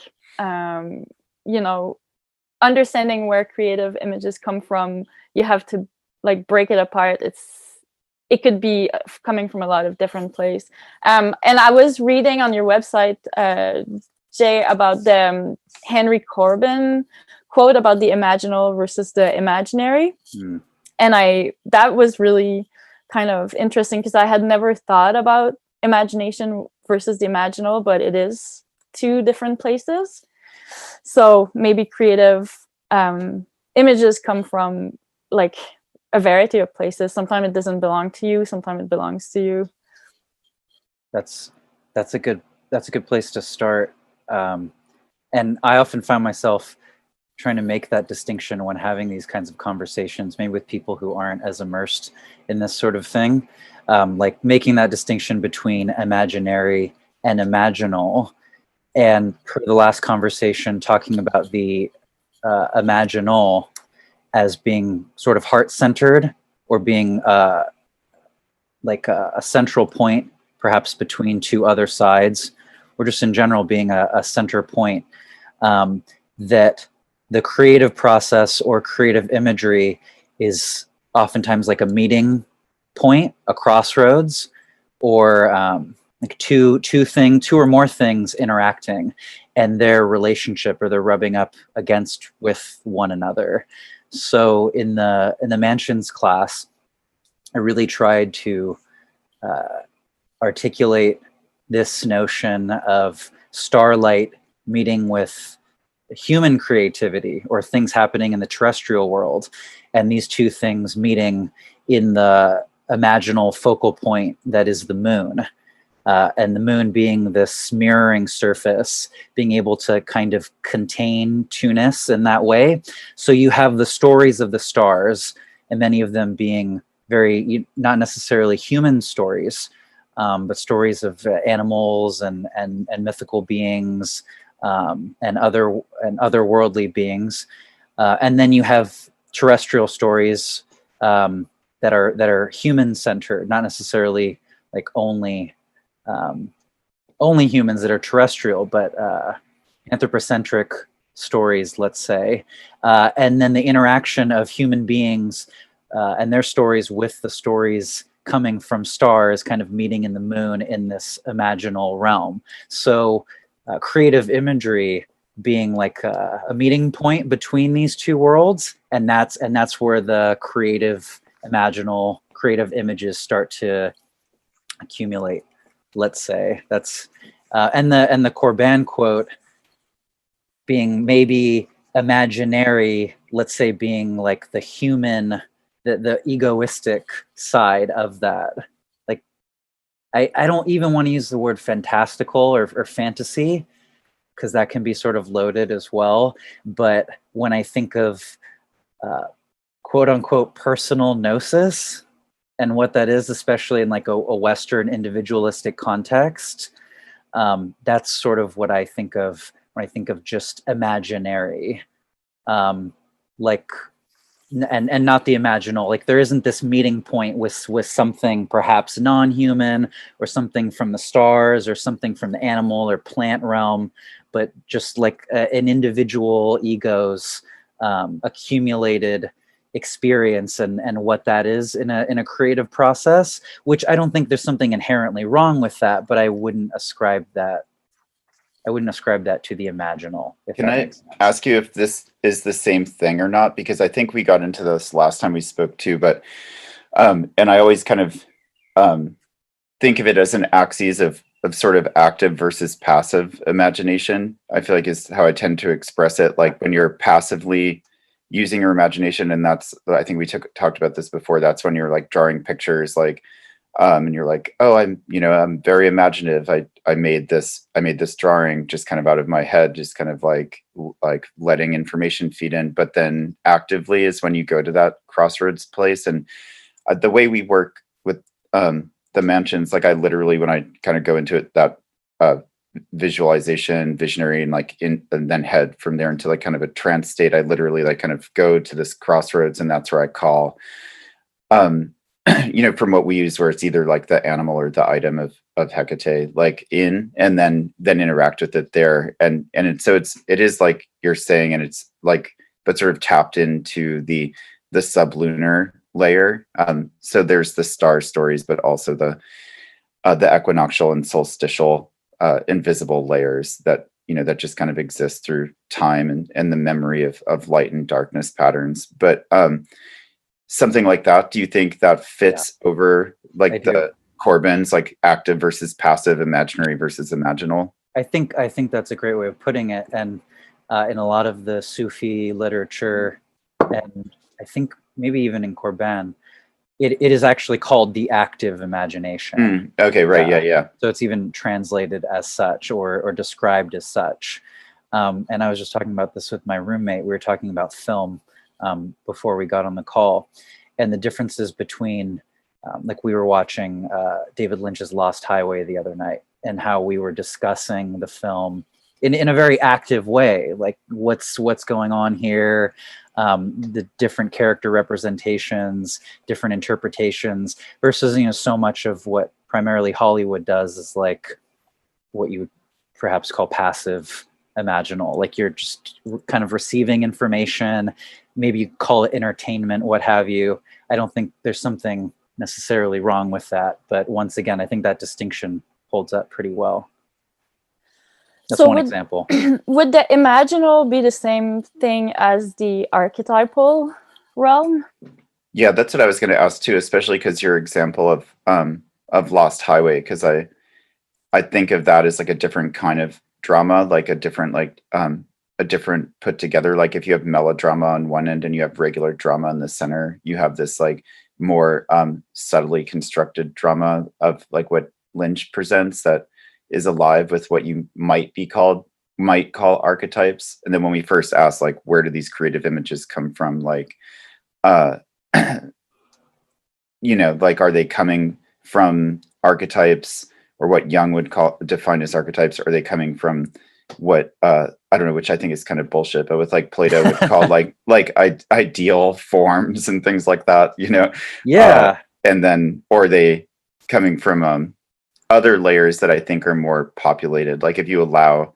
understanding where creative images come from, you have to like break it apart. It could be coming from a lot of different places. And I was reading on your website, Jay, about the Henry Corbin quote about the imaginal versus the imaginary. And that was really kind of interesting because I had never thought about imagination versus the imaginal, but it is two different places. So maybe creative images come from like a variety of places. Sometimes it doesn't belong to you, sometimes it belongs to you. That's a good place to start. And I often find myself trying to make that distinction when having these kinds of conversations, maybe with people who aren't as immersed in this sort of thing, like making that distinction between imaginary and imaginal. And for the last conversation, talking about the imaginal as being sort of heart-centered, or being like a central point, perhaps between two other sides, or just in general being a center point, that the creative process or creative imagery is oftentimes like a meeting point, a crossroads, or like two or more things interacting, and their relationship or they're rubbing up against with one another. So in the mansions class, I really tried to articulate this notion of starlight meeting with human creativity, or things happening in the terrestrial world, and these two things meeting in the imaginal focal point that is the moon. And the moon being this mirroring surface, being able to kind of contain two-ness in that way. So you have the stories of the stars, and many of them being very, not necessarily human stories, but stories of animals and mythical beings, and otherworldly beings. And then you have terrestrial stories that are human-centered, not necessarily like only humans that are terrestrial, but anthropocentric stories, let's say. And then the interaction of human beings and their stories with the stories coming from stars, kind of meeting in the moon in this imaginal realm. So creative imagery being like a meeting point between these two worlds, and that's where the creative images start to accumulate, let's say. That's and the Corbin quote being maybe imaginary, let's say, being like the human, the egoistic side of that. Like I don't even want to use the word fantastical or fantasy, because that can be sort of loaded as well. But when I think of quote unquote personal gnosis and what that is, especially in like a Western individualistic context, that's sort of what I think of when I think of just imaginary, like, and not the imaginal. Like there isn't this meeting point with something perhaps non-human, or something from the stars, or something from the animal or plant realm, but just like an individual ego's accumulated experience and what that is in a creative process, which I don't think there's something inherently wrong with that, but I wouldn't ascribe that to the imaginal. Can I ask you if this is the same thing or not? Because I think we got into this last time we spoke too, but and I always kind of think of it as an axis of sort of active versus passive imagination. I feel like is how I tend to express it. Like when you're passively using your imagination, and that's, I think we talked about this before, that's when you're like drawing pictures, like and you're like, oh, I'm very imaginative. I made this drawing just kind of out of my head, just kind of like letting information feed in. But then actively is when you go to that crossroads place. And the way we work with the mansions, like I literally, when I kind of go into it, that visualization, visionary, and then head from there into like kind of a trance state, I literally like kind of go to this crossroads, and that's where I call from what we use, where it's either like the animal or the item of Hecate, like in, and then interact with it there. And it is like you're saying, and it's like but sort of tapped into the sublunar layer. So there's the star stories, but also the equinoctial and solstitial invisible layers that that just kind of exist through time and the memory of light and darkness patterns. But something like that, do you think that fits over like the Corbin's, like active versus passive, imaginary versus imaginal? I think that's a great way of putting it. And in a lot of the Sufi literature, and I think maybe even in Corbin, it is actually called the active imagination. Okay, right, yeah. So it's even translated as such or described as such. And I was just talking about this with my roommate. We were talking about film before we got on the call, and the differences between, like we were watching David Lynch's Lost Highway the other night, and how we were discussing the film in a very active way, like what's going on here, the different character representations, different interpretations, versus so much of what primarily Hollywood does is like what you would perhaps call passive imaginal, like you're just kind of receiving information, maybe you call it entertainment, what have you. I don't think there's something necessarily wrong with that, but once again, I think that distinction holds up pretty well. That's one example. Would the imaginal be the same thing as the archetypal realm? Yeah, that's what I was going to ask too, especially because your example of Lost Highway, because I think of that as like a different kind of drama, like a different put together. Like if you have melodrama on one end and you have regular drama in the center, you have this like more subtly constructed drama of like what Lynch presents that is alive with what you might call archetypes. And then when we first asked, like, where do these creative images come from? Like, like, are they coming from archetypes or what Jung would define as archetypes? Or are they coming from what, I don't know, which I think is kind of bullshit, but with like Plato would call like ideal forms and things like that, Yeah. And then, or are they coming from, other layers that I think are more populated? Like if you allow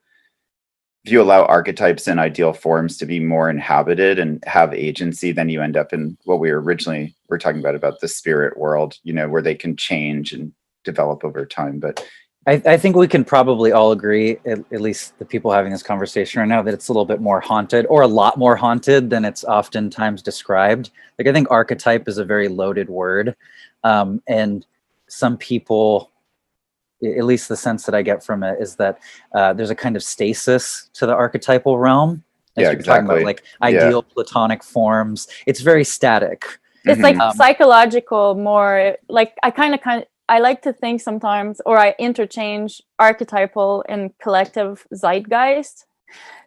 archetypes and ideal forms to be more inhabited and have agency, then you end up in what we originally were talking about the spirit world, where they can change and develop over time. But I think we can probably all agree, at least the people having this conversation right now, that it's a little bit more haunted, or a lot more haunted than it's oftentimes described. Like I think archetype is a very loaded word, and some people, at least the sense that I get from it, is that there's a kind of stasis to the archetypal realm. As you're talking about, like ideal platonic forms. It's very static. It's like psychological, more like I like to think sometimes, or I interchange archetypal and collective zeitgeist.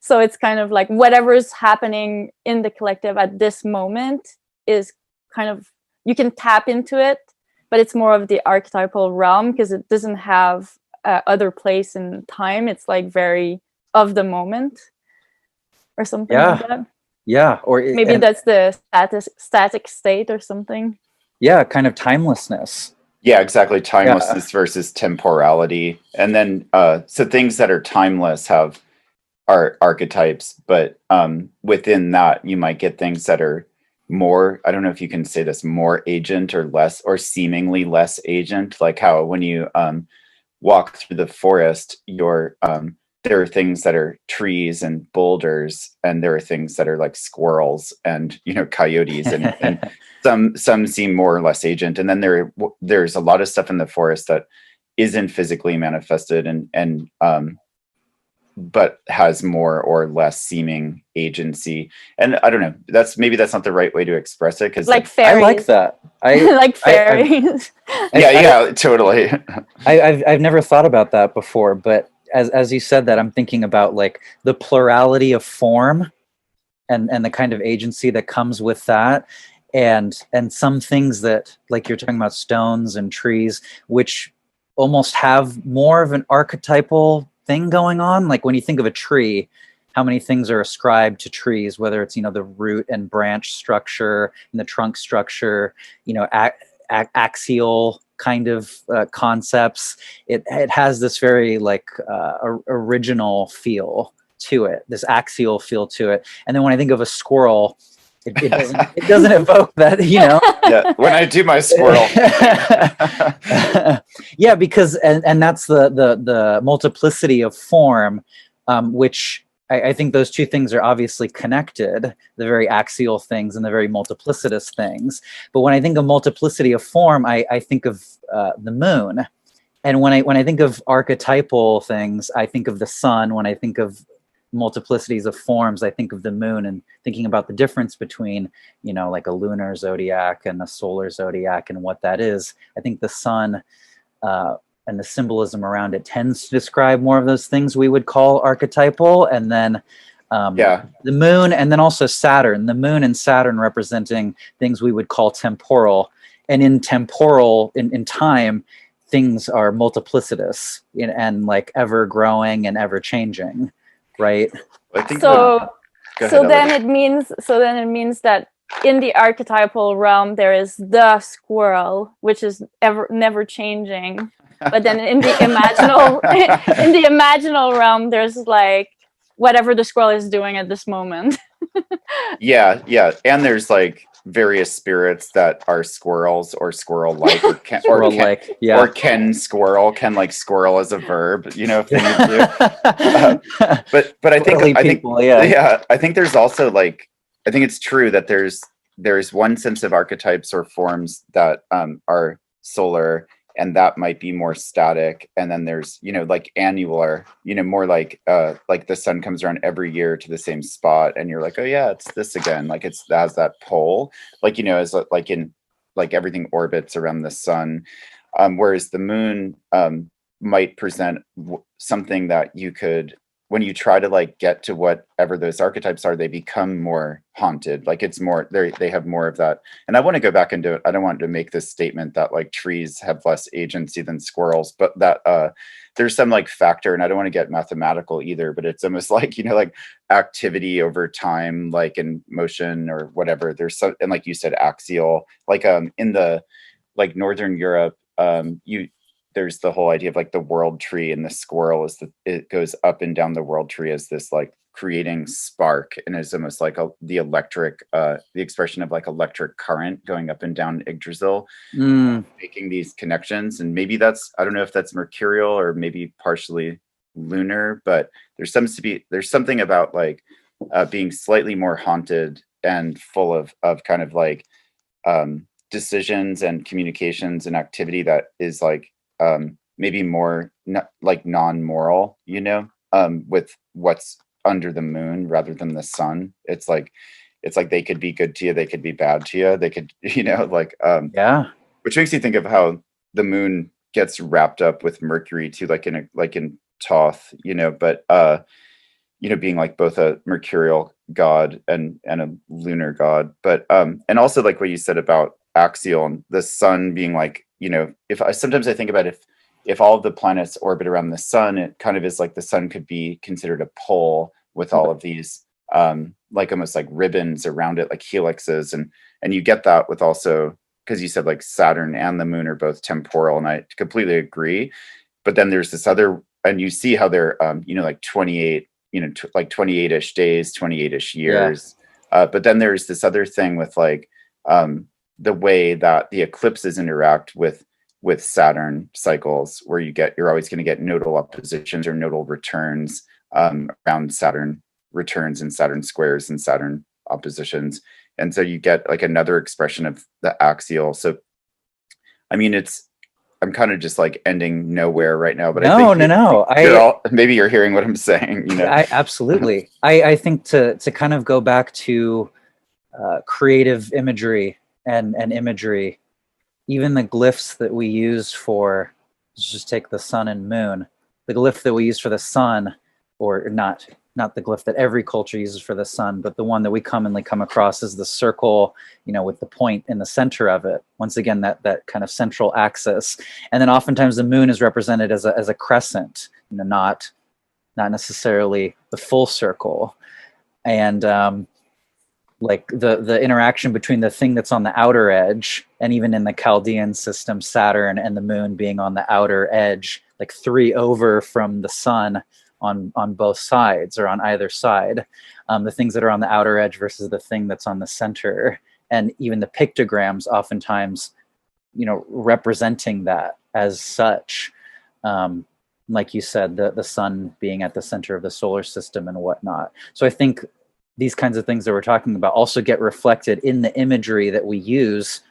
So it's kind of like whatever's happening in the collective at this moment is kind of, you can tap into it, but it's more of the archetypal realm because it doesn't have other place in time. It's like very of the moment or something like that. Yeah. Or maybe that's the static state or something. Yeah, kind of timelessness. Yeah, exactly. Timelessness versus temporality. And then so things that are timeless are archetypes, but within that you might get things that are more, I don't know if you can say this, more agent or less, or seemingly less agent, like how when you walk through the forest, there are things that are trees and boulders, and there are things that are like squirrels and coyotes, and some seem more or less agent, and then there's a lot of stuff in the forest that isn't physically manifested and but has more or less seeming agency. And I don't know, that's not the right way to express it, because like fairies. I like that. Like fairies. Yeah, totally. I've never thought about that before, but as you said that, I'm thinking about like the plurality of form and the kind of agency that comes with that, and some things that, like you're talking about stones and trees, which almost have more of an archetypal thing going on. Like when you think of a tree, how many things are ascribed to trees, whether it's the root and branch structure and the trunk structure, axial kind of concepts. It has this very like original feel to it, this axial feel to it. And then when I think of a squirrel, it doesn't evoke that, you know. Yeah, when I do my squirrel. Yeah, because and that's the multiplicity of form, which I think those two things are obviously connected, the very axial things and the very multiplicitous things. But when I think of multiplicity of form, I think of the moon. And when I think of archetypal things, I think of the sun. When I think of multiplicities of forms, I think of the moon, and thinking about the difference between, you know, like a lunar zodiac and a solar zodiac and what that is. I think the sun and the symbolism around it tends to describe more of those things we would call archetypal. And then the moon, and then also Saturn, the moon and Saturn representing things we would call temporal. And in temporal, in time, things are multiplicitous and like ever growing and ever changing, right? I think so then it means that in the archetypal realm there is the squirrel, which is never changing. But then in the imaginal realm, there's like whatever the squirrel is doing at this moment. Yeah, and there's like various spirits that are squirrels or squirrel-like or can squirrel, can like squirrel as a verb, you know, if they need to. But I think there's also like, I think it's true that there's one sense of archetypes or forms that are solar, and that might be more static. And then there's, you know, like annular, you know, more like the sun comes around every year to the same spot, and you're like, oh yeah, it's this again. Like it has that pole, like, you know, as like in like everything orbits around the sun. Whereas the moon might present something that you could, when you try to like get to whatever those archetypes are, they become more haunted. Like it's more, they have more of that. And I want to go back and do it. I don't want to make this statement that like trees have less agency than squirrels, but that there's some like factor, and I don't want to get mathematical either, but it's almost like, you know, like activity over time, like in motion or whatever. There's some, and like you said, axial, like in the like Northern Europe, there's the whole idea of like the world tree, and the squirrel it goes up and down the world tree as this like creating spark, and it's almost like the electric, the expression of like electric current going up and down Yggdrasil, making these connections. And maybe that's, I don't know if that's mercurial or maybe partially lunar, but there's something about like being slightly more haunted and full of kind of like decisions and communications and activity that is like maybe more like non-moral, you know, with what's under the moon rather than the sun. It's like they could be good to you, they could be bad to you, they could, you know, like which makes you think of how the moon gets wrapped up with Mercury too, like in Thoth, you know, but you know, being like both a mercurial god and a lunar god. But and also like what you said about axial and the sun being like, you know, sometimes I think about if all of the planets orbit around the sun, it kind of is like the sun could be considered a pole with all of these like almost like ribbons around it, like helixes, and you get that with also, because you said like Saturn and the moon are both temporal, and I completely agree. But then there's this other, and you see how they're you know, like 28, you know, like 28-ish days, 28-ish years. But then there's this other thing with like the way that the eclipses interact with Saturn cycles, where you're always going to get nodal oppositions or nodal returns around Saturn returns and Saturn squares and Saturn oppositions. And so you get like another expression of the axial. So, I mean, I'm kind of just like ending nowhere right now, but maybe you're hearing what I'm saying. You know, absolutely. I think to kind of go back to creative imagery and imagery, even the glyphs that we use for, let's just take the sun and moon, the glyph that we use for the sun, or not the glyph that every culture uses for the sun, but the one that we commonly come across is the circle, you know, with the point in the center of it. Once again, that kind of central axis. And then oftentimes the moon is represented as a crescent, you know, not necessarily the full circle. And like the interaction between the thing that's on the outer edge, and even in the Chaldean system, Saturn and the moon being on the outer edge, like 3 over from the sun, on both sides or on either side, the things that are on the outer edge versus the thing that's on the center, and even the pictograms oftentimes, representing that as such. Like you said, the sun being at the center of the solar system and whatnot. So I think these kinds of things that we're talking about also get reflected in the imagery that we use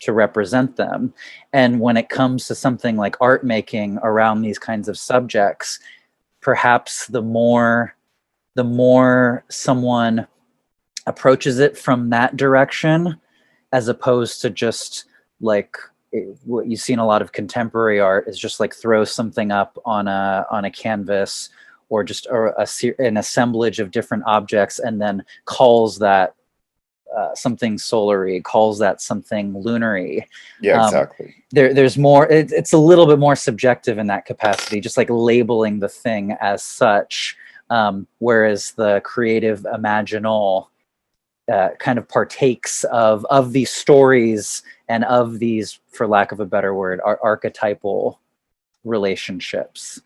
to represent them. And when it comes to something like art making around these kinds of subjects, perhaps the more someone approaches it from that direction, as opposed to just like what you see in a lot of contemporary art is just like throw something up on a canvas, or just an assemblage of different objects, and then calls that something solary, calls that something lunary. Yeah, exactly. There's more. It's a little bit more subjective in that capacity, just like labeling the thing as such. Whereas the creative Imaginal kind of partakes of these stories and of these, for lack of a better word, archetypal relationships.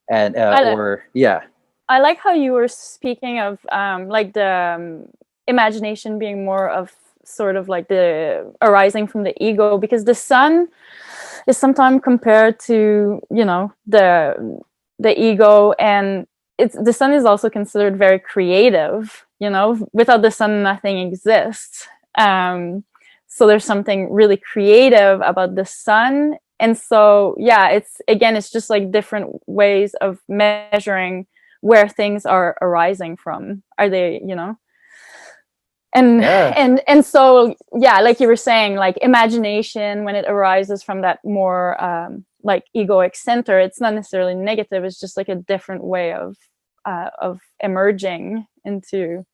And I like how you were speaking of like the imagination being more of sort of like the arising from the ego, because the sun is sometimes compared to the ego, and the sun is also considered very creative. Without the sun nothing exists. So there's something really creative about the sun. And so, it's just like different ways of measuring where things are arising from. Are they, And so, like you were saying, like imagination, when it arises from that more like egoic center, it's not necessarily negative. It's just like a different way of emerging into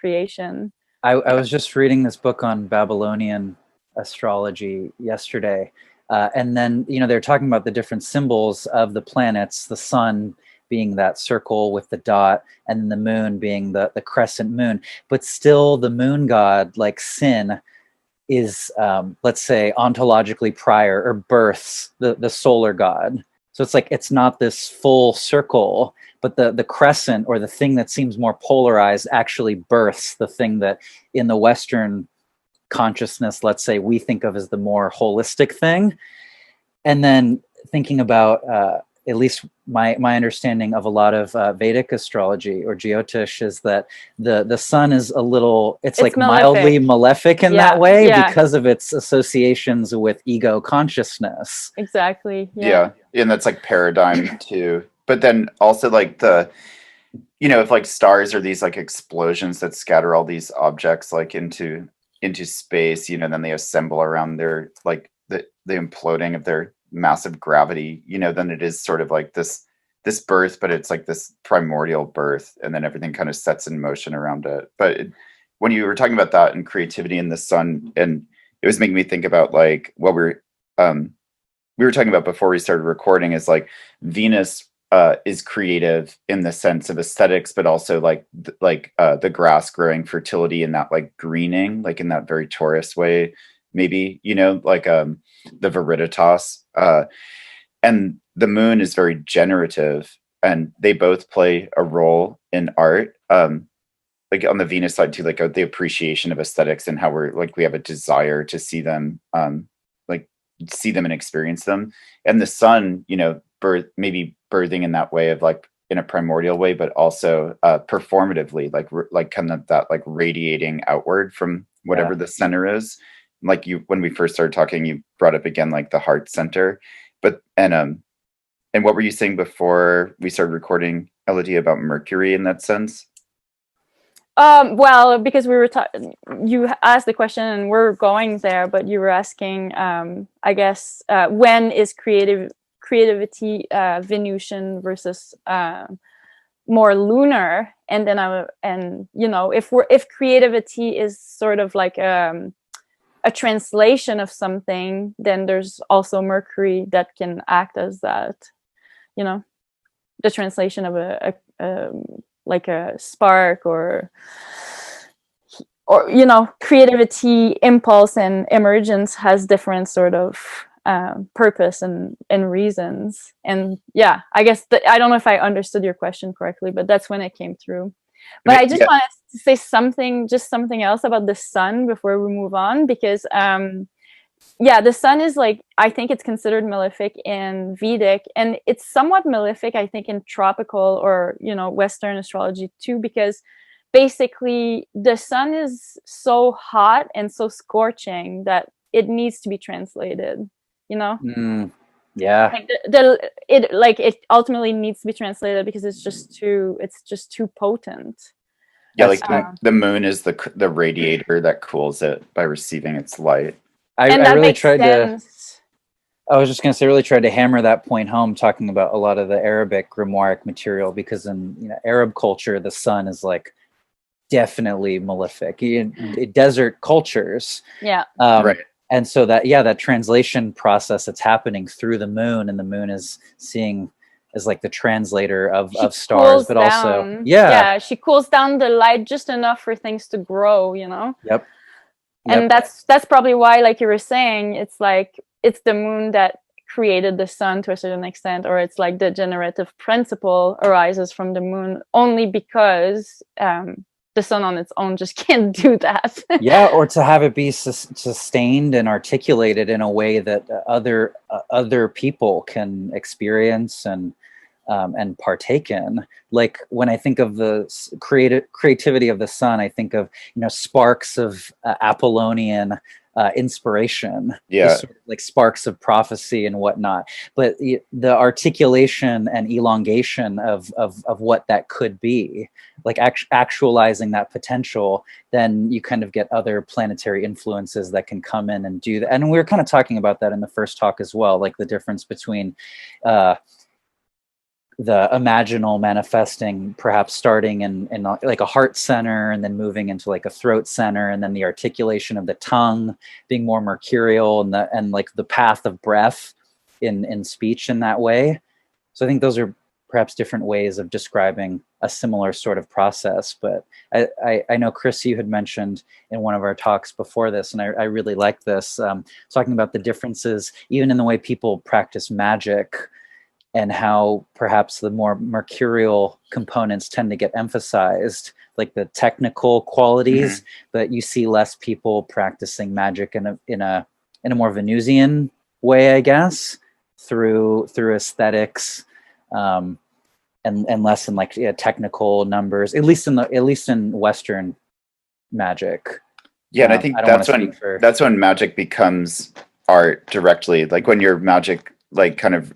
creation. I was just reading this book on Babylonian astrology yesterday, and then they're talking about the different symbols of the planets, the sun being that circle with the dot, and the moon being the crescent moon. But still, the moon god, like Sin, is let's say ontologically prior, or births the solar god. So it's like it's not this full circle, but the crescent, or the thing that seems more polarized, actually births the thing that in the Western consciousness, let's say, we think of as the more holistic thing. And then thinking about at least my understanding of a lot of Vedic astrology or Jyotish is that the sun is it's like malefic. Mildly malefic in that way because of its associations with ego consciousness. Exactly. Yeah. And that's like paradigm too. But then also like if like stars are these like explosions that scatter all these objects like into space, then they assemble around their like the imploding of their massive gravity, then it is sort of like this birth, but it's like this primordial birth, and then everything kind of sets in motion around it. But when you were talking about that and creativity in the sun, and it was making me think about like what we were talking about before we started recording, is like Venus is creative in the sense of aesthetics, but also like the grass growing, fertility, and that like greening, like in that very Taurus way, maybe, like the viriditas, and the moon is very generative, and they both play a role in art. Like on the Venus side too, like the appreciation of aesthetics and how we have a desire to see them, see them and experience them. And the sun, maybe birthing in that way of like in a primordial way, but also performatively, like kind of that like radiating outward from whatever the center is. Like when we first started talking, you brought up again like the heart center, but and what were you saying before we started recording, Elodie, about Mercury in that sense? Well, because we were you asked the question and we're going there, but you were asking, I guess, when is creativity Venusian versus more lunar? And then if creativity is sort of like a translation of something, then there's also Mercury that can act as that, the translation of a like a spark or creativity, impulse, and emergence has different sort of purpose and reasons. And yeah, I guess I don't know if I understood your question correctly, but that's when it came through. But I just wanted to say something else about the sun before we move on, because the sun is like, I think it's considered malefic in Vedic, and it's somewhat malefic, I think, in tropical or, Western astrology too, because basically the sun is so hot and so scorching that it needs to be translated, Yeah. It ultimately needs to be translated because it's just too potent. Yeah, like the moon is the radiator that cools it by receiving its light. I really tried to. I was just going to say, really tried to hammer that point home, talking about a lot of the Arabic grimoire material, because in Arab culture, the sun is like definitely malefic. In desert cultures, right. And so that translation process that's happening through the moon, and the moon is seeing as like the translator of stars, but also she cools down the light just enough for things to grow, Yep. And that's probably why, like you were saying, it's like it's the moon that created the sun to a certain extent, or it's like the generative principle arises from the moon only because the sun on its own just can't do that. Or to have it be sustained and articulated in a way that other people can experience and partake in. Like when I think of the creativity of the sun, I think of sparks of Apollonian inspiration, sort of like sparks of prophecy and whatnot. But the articulation and elongation of what that could be, like actualizing that potential, then you kind of get other planetary influences that can come in and do that. And we were kind of talking about that in the first talk as well, like the difference between the imaginal manifesting, perhaps starting in like a heart center and then moving into like a throat center, and then the articulation of the tongue being more mercurial, and like the path of breath in speech in that way. So I think those are perhaps different ways of describing a similar sort of process. But I know, Chris, you had mentioned in one of our talks before this, and I really like this, talking about the differences even in the way people practice magic, and how perhaps the more mercurial components tend to get emphasized, like the technical qualities, but you see less people practicing magic in a more Venusian way, I guess, through aesthetics, and less in like technical numbers, at least in Western magic. Yeah, and I think that's when magic becomes art directly, like when your magic like kind of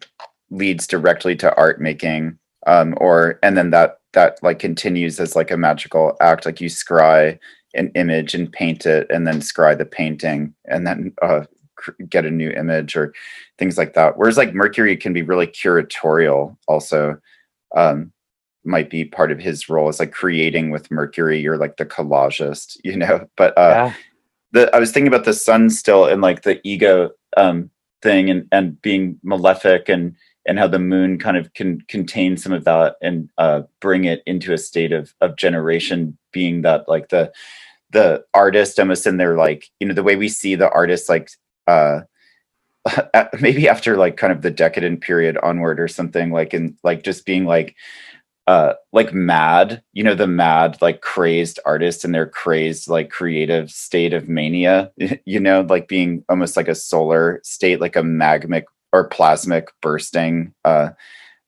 leads directly to art making, and then that like continues as like a magical act, like you scry an image and paint it, and then scry the painting, and then get a new image or things like that. Whereas like Mercury can be really curatorial also, might be part of his role as like creating with Mercury. You're like the collagist, but I was thinking about the sun still, and like the ego thing, and being malefic, and how the moon kind of can contain some of that and bring it into a state of generation, being that like the artist almost in their like, the way we see the artist, like maybe after like kind of the decadent period onward or something, like in like just being like mad, the mad, like crazed artist in their crazed, like creative state of mania, like being almost like a solar state, like a magmic or plasmic bursting,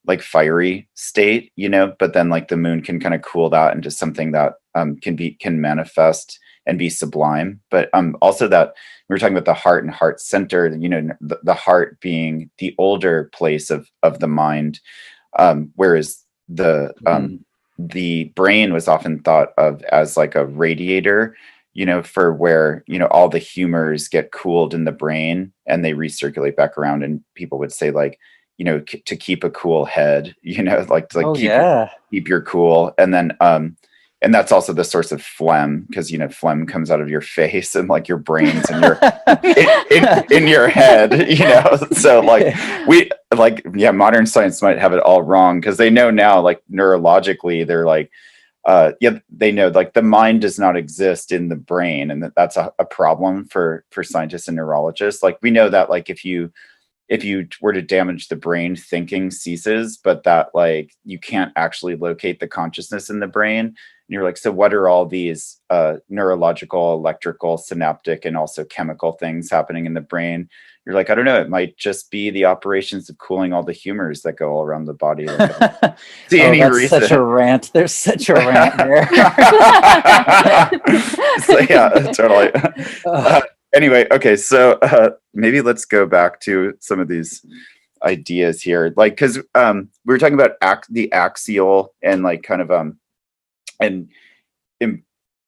like fiery state, but then like the moon can kind of cool that into something that can manifest and be sublime. But also that we were talking about the heart and heart center, the heart being the older place of the mind, whereas the brain was often thought of as like a radiator, for where, all the humors get cooled in the brain and they recirculate back around. And people would say like, to keep a cool head, like to like keep your cool. And then, and that's also the source of phlegm, because, phlegm comes out of your face and like your brains and your in your head, so like modern science might have it all wrong, because they know now, like neurologically, they're like, they know like the mind does not exist in the brain, and that's a problem for scientists and neurologists. Like we know that like if you if you were to damage the brain, thinking ceases, but that like you can't actually locate the consciousness in the brain. And you're like, so what are all these neurological, electrical, synaptic, and also chemical things happening in the brain? You're like, I don't know, it might just be the operations of cooling all the humors that go all around the body. Like, see any that's reason. Such a rant. There's such a rant there. So, yeah, totally. Anyway, okay, so maybe let's go back to some of these ideas here, like because we were talking about the axial and like kind of and in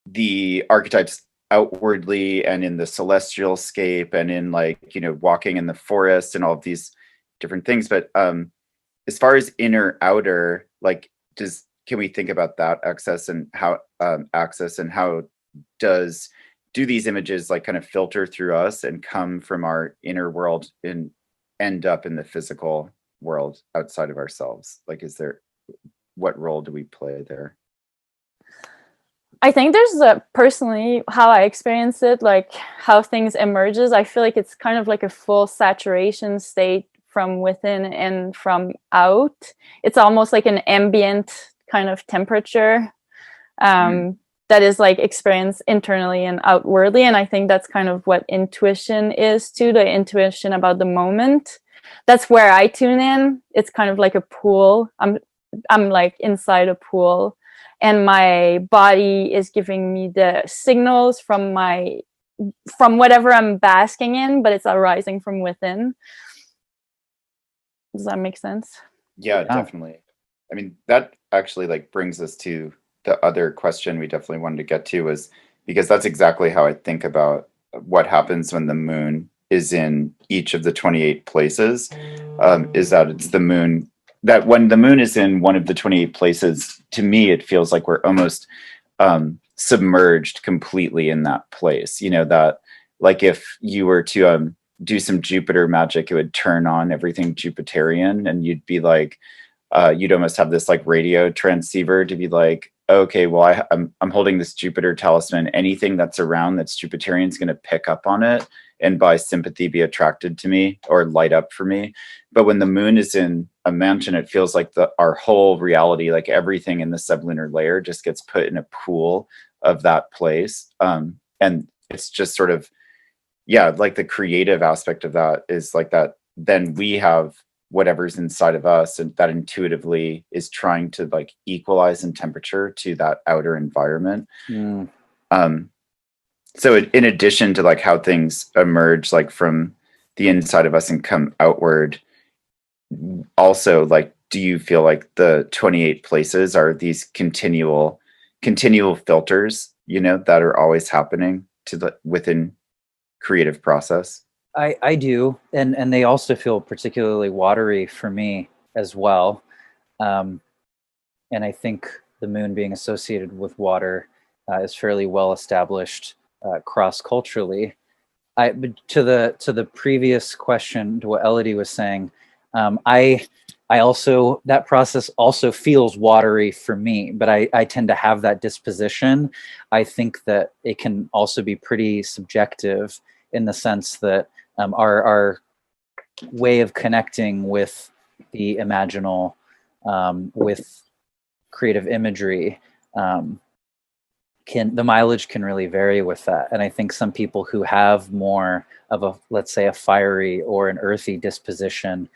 the archetypes outwardly and in the celestial scape and in like walking in the forest and all of these different things. But as far as inner outer, like can we think about that access and how do these images like kind of filter through us and come from our inner world and end up in the physical world outside of ourselves? Like, what role do we play there? I think there's personally how I experience it, like how things emerges. I feel like it's kind of like a full saturation state from within and from out. It's almost like an ambient kind of temperature. That is like experienced internally and outwardly. And I think that's kind of what intuition is too, the intuition about the moment. That's where I tune in. It's kind of like a pool. I'm like inside a pool and my body is giving me the signals from whatever I'm basking in, but it's arising from within. Does that make sense? Yeah, definitely. I mean, that actually like brings us to the other question we definitely wanted to get to, was because that's exactly how I think about what happens when the moon is in each of the 28 places, is that it's the moon, that when the moon is in one of the 28 places, to me, it feels like we're almost submerged completely in that place. That like if you were to do some Jupiter magic, it would turn on everything Jupiterian and you'd be like, you'd almost have this like radio transceiver to be like, okay, well, I'm holding this Jupiter talisman. Anything that's around that's Jupiterian is going to pick up on it and by sympathy be attracted to me or light up for me. But when the moon is in a mansion, it feels like our whole reality, like everything in the sublunar layer, just gets put in a pool of that place. And it's just sort of, yeah, like the creative aspect of that is like that. Then we have whatever's inside of us and that intuitively is trying to like equalize in temperature to that outer environment. So in addition to like how things emerge like from the inside of us and come outward, also like do you feel like the 28 places are these continual filters that are always happening within creative process? I do, and they also feel particularly watery for me as well. And I think the moon being associated with water is fairly well established cross-culturally. But to the previous question, to what Elodie was saying, I also, that process also feels watery for me, but I tend to have that disposition. I think that it can also be pretty subjective in the sense that our way of connecting with the imaginal, with creative imagery, the mileage can really vary with that. And I think some people who have more of a, let's say, a fiery or an earthy disposition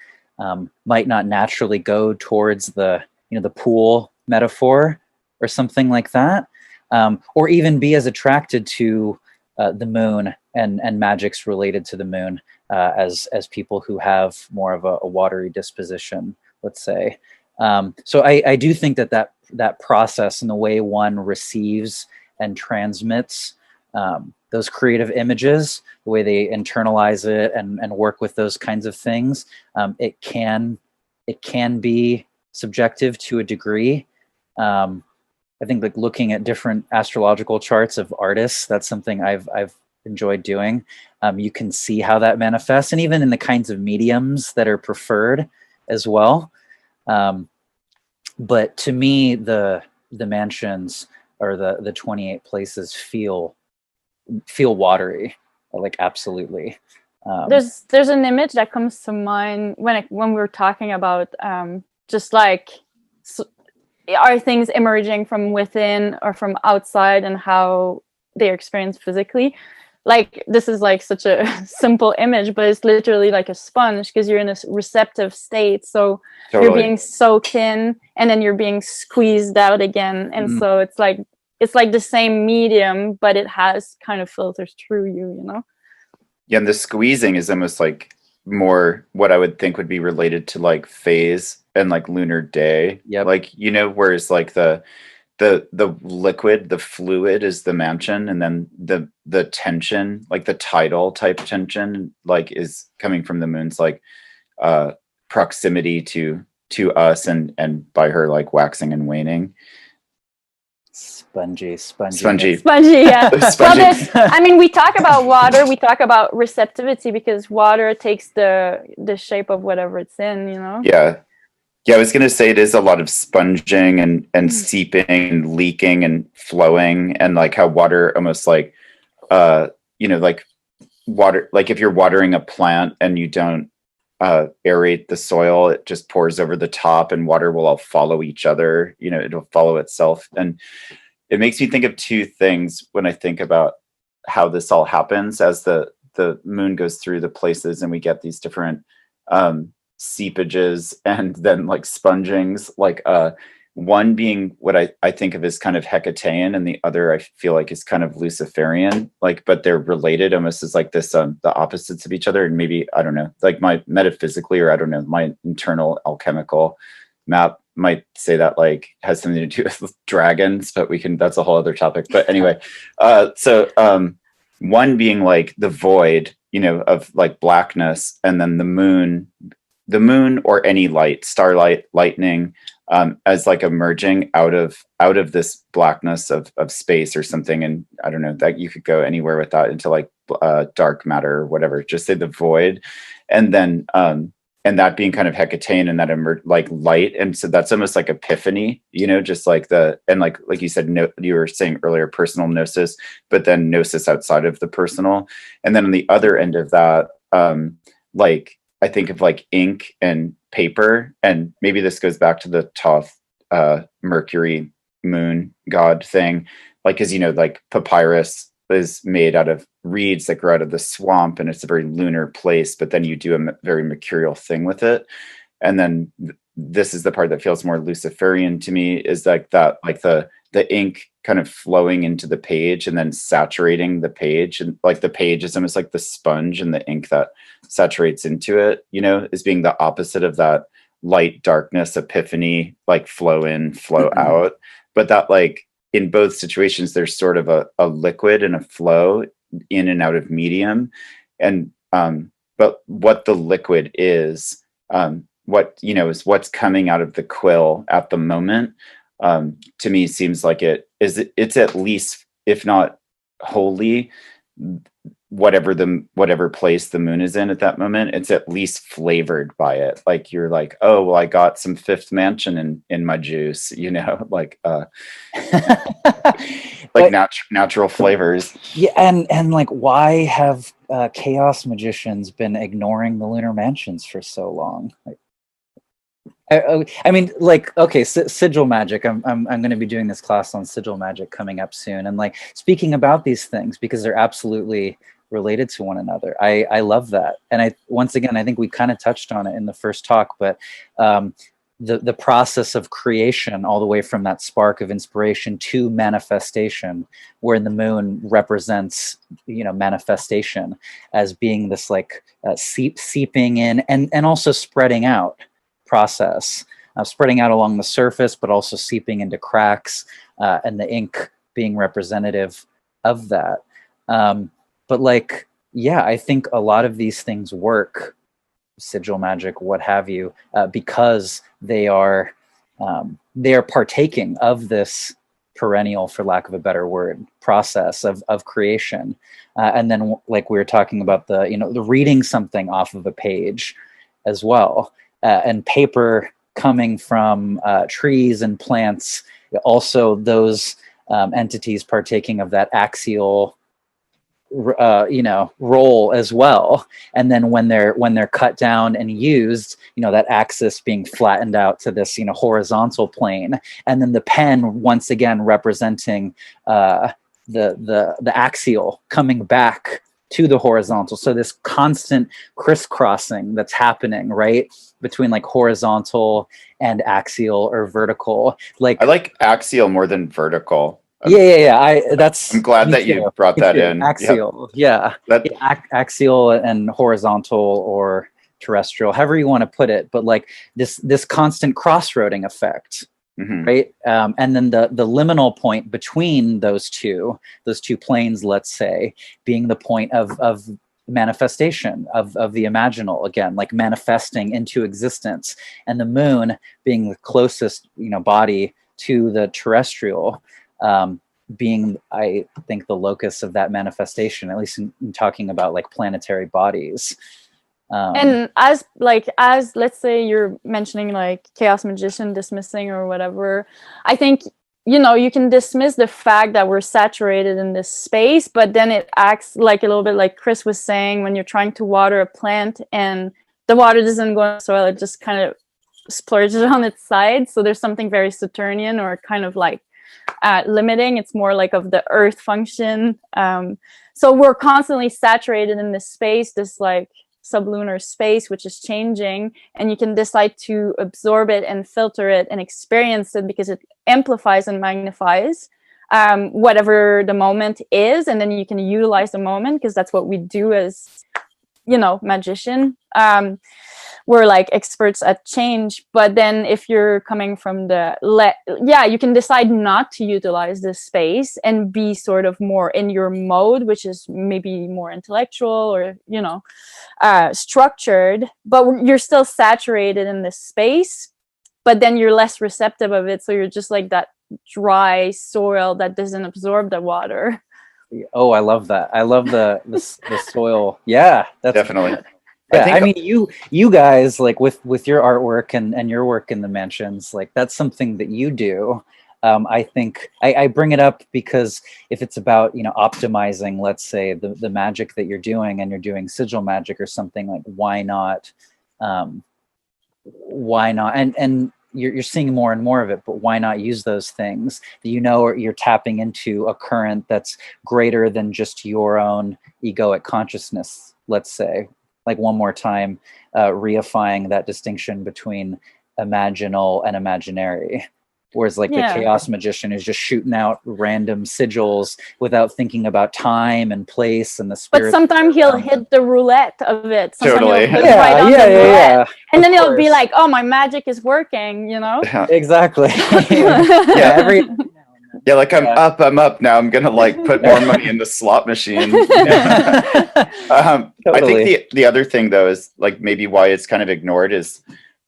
might not naturally go towards the pool metaphor or something like that, or even be as attracted to the moon and magics related to the moon as people who have more of a watery disposition, let's say. So I do think that process and the way one receives and transmits those creative images, the way they internalize it and work with those kinds of things, it can be subjective to a degree. I think like looking at different astrological charts of artists, that's something I've enjoyed doing. You can see how that manifests, and even in the kinds of mediums that are preferred as well. But to me, the mansions or the 28 places feel watery, like absolutely. There's an image that comes to mind when we're talking about just like are things emerging from within or from outside and how they're experienced physically. Like this is like such a simple image, but it's literally like a sponge because you're in a receptive state. So you're being soaked in and then you're being squeezed out again. And so it's like the same medium, but it has kind of filters through you, you know? Yeah, and the squeezing is almost like more what I would think would be related to like phase and like lunar day. Yep. Like, you know, whereas like the liquid, the fluid is the mansion, and then the tension, like the tidal type tension, like is coming from the moon's like proximity to us and by her like waxing and waning. Spongy. Yeah. Spongy. Well, I mean, we talk about water, we talk about receptivity because water takes the shape of whatever it's in, you know? Yeah, I was going to say it is a lot of sponging and seeping and leaking and flowing, and like how water almost like, you know, like water, like if you're watering a plant and you don't aerate the soil, it just pours over the top and water will all follow each other, you know, it'll follow itself. And it makes me think of two things when I think about how this all happens as the moon goes through the places and we get these different seepages and then like spongings, like one being what I think of as kind of Hecatean, and the other I feel like is kind of Luciferian, like, but they're related almost as like this the opposites of each other. And maybe, I don't know, like my metaphysically, or I don't know, my internal alchemical map might say that like has something to do with dragons, but that's a whole other topic. But anyway, so one being like the void, you know, of like blackness, and then the moon or any light, starlight, lightning, as like emerging out of this blackness of space or something. And I don't know, that you could go anywhere with that into like dark matter or whatever, just say the void. And then and that being kind of Hecatean, and that like light. And so that's almost like epiphany, you know, just like and like you said, you were saying earlier, personal gnosis, but then gnosis outside of the personal. And then on the other end of that, like I think of like ink and paper, and maybe this goes back to the Thoth Mercury moon god thing, like, because, you know, like papyrus is made out of reeds that grow out of the swamp, and it's a very lunar place, but then you do a very mercurial thing with it. And then this is the part that feels more Luciferian to me, is like that, like the ink kind of flowing into the page and then saturating the page, and like the page is almost like the sponge, and the ink that saturates into it, you know, is being the opposite of that light darkness epiphany, like flow in, flow out. But that, like, in both situations there's sort of a liquid and a flow in and out of medium. And but what the liquid is, what, you know, is what's coming out of the quill at the moment, to me seems like it's at least, if not wholly, whatever place the moon is in at that moment, it's at least flavored by it. Like you're like, oh well, I got some Fifth Mansion in my juice, you know, like like natural flavors. Yeah, and like, why have chaos magicians been ignoring the lunar mansions for so long? Like, I mean, like, okay, sigil magic. I'm going to be doing this class on sigil magic coming up soon, and like speaking about these things because they're absolutely related to one another. I love that, and once again I think we kind of touched on it in the first talk, but the process of creation, all the way from that spark of inspiration to manifestation, where the moon represents, you know, manifestation as being this like seeping in and also spreading out process, spreading out along the surface, but also seeping into cracks, and the ink being representative of that. But like, yeah, I think a lot of these things work, sigil magic, what have you, because they are partaking of this perennial, for lack of a better word, process of creation. And then, like we were talking about, the reading something off of a page as well. And paper coming from trees and plants, also those entities partaking of that axial role as well. And then when they're cut down and used, that axis being flattened out to this horizontal plane, and then the pen once again representing the axial coming back to the horizontal. So this constant crisscrossing that's happening, right, between like horizontal and axial or vertical. Like, I like axial more than vertical. Yeah. I'm glad that you brought that in. Axial, axial and horizontal or terrestrial, however you want to put it. But like this constant crossroading effect, right? And then the liminal point between those two planes, let's say, being the point of manifestation of the imaginal, again, like manifesting into existence, and the moon being the closest body to the terrestrial, being, I think, the locus of that manifestation, at least in talking about like planetary bodies. And as let's say you're mentioning like chaos magician dismissing or whatever, I think you can dismiss the fact that we're saturated in this space, but then it acts like a little bit like Chris was saying, when you're trying to water a plant and the water doesn't go in the soil, it just kind of splurges on its side. So there's something very Saturnian or kind of like limiting. It's more like of the earth function. So we're constantly saturated in this space, this like sublunar space, which is changing, and you can decide to absorb it and filter it and experience it because it amplifies and magnifies whatever the moment is, and then you can utilize the moment, because that's what we do as magician. We're like experts at change. But then if you're coming from you can decide not to utilize this space and be sort of more in your mode, which is maybe more intellectual or structured, but you're still saturated in this space, but then you're less receptive of it, so you're just like that dry soil that doesn't absorb the water. Oh, I love that. I love the soil. Yeah, that's definitely. Yeah, I mean, you guys, like with your artwork and your work in the mansions, like that's something that you do. I think I bring it up because if it's about optimizing, let's say, the magic that you're doing, and you're doing sigil magic or something, like why not? And you're seeing more and more of it, but why not use those things that or you're tapping into a current that's greater than just your own egoic consciousness, let's say. Like one more time, reifying that distinction between imaginal and imaginary. Whereas like the chaos magician is just shooting out random sigils without thinking about time and place and the spirit. But sometimes he'll hit the roulette of it. Sometimes totally. Yeah. And then he'll be like, oh, my magic is working, Exactly. Yeah, like I'm up now. I'm gonna like put more money in the slot machine. Totally. I think the other thing though is like maybe why it's kind of ignored is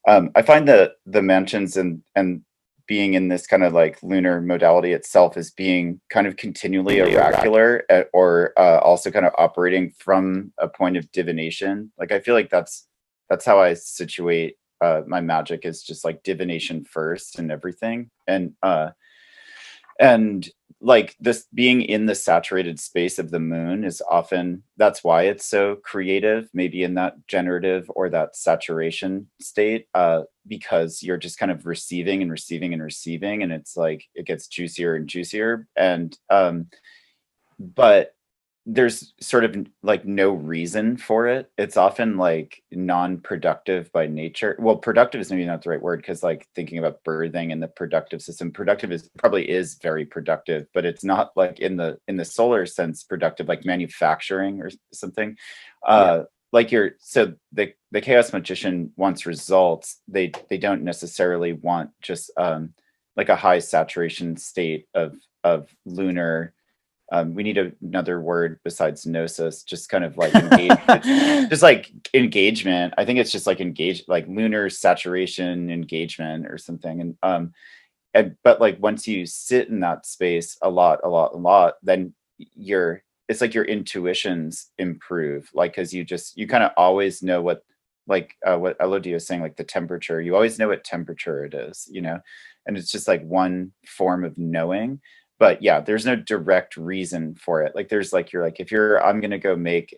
I find that the mansions and being in this kind of like lunar modality itself as being kind of continually oracular or also kind of operating from a point of divination. Like I feel like that's how I situate my magic, is just like divination first and everything. And like this being in the saturated space of the moon is often, that's why it's so creative, maybe in that generative or that saturation state, because you're just kind of receiving and receiving and receiving, and it's like it gets juicier and juicier. And but there's sort of like no reason for it. It's often like non-productive by nature. Well, productive is maybe not the right word, because like thinking about birthing and the productive system, productive is very productive, but it's not like in the solar sense productive, like manufacturing or something. Like the chaos magician wants results. They don't necessarily want just like a high saturation state of lunar. We need another word besides gnosis, just kind of like just like engagement. I think it's just like like lunar saturation engagement or something. But like once you sit in that space a lot, then it's like your intuitions improve. Like, cause you kind of always know what Elodie was saying, like the temperature, you always know what temperature it is, and it's just like one form of knowing. but yeah, there's no direct reason for it. Like there's like, you're like, if you're, I'm going to go make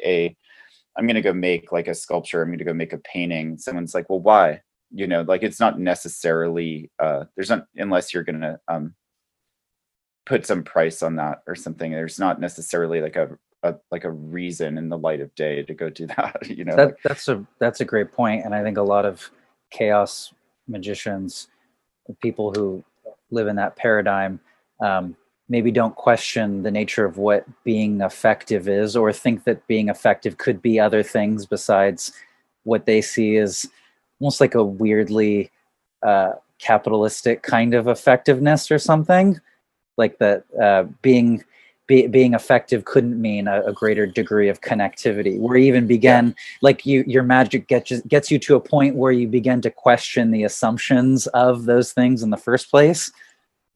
like a sculpture, I'm going to go make a painting. Someone's like, well, why? You know, like it's not necessarily, there's not, unless you're going to put some price on that or something. There's not necessarily like a reason in the light of day to go do that. You know, that's a great point. And I think a lot of chaos magicians, people who live in that paradigm, maybe don't question the nature of what being effective is, or think that being effective could be other things besides what they see as almost like a weirdly capitalistic kind of effectiveness or something. Like that being effective couldn't mean a greater degree of connectivity, where you even began, like your magic gets you to a point where you begin to question the assumptions of those things in the first place.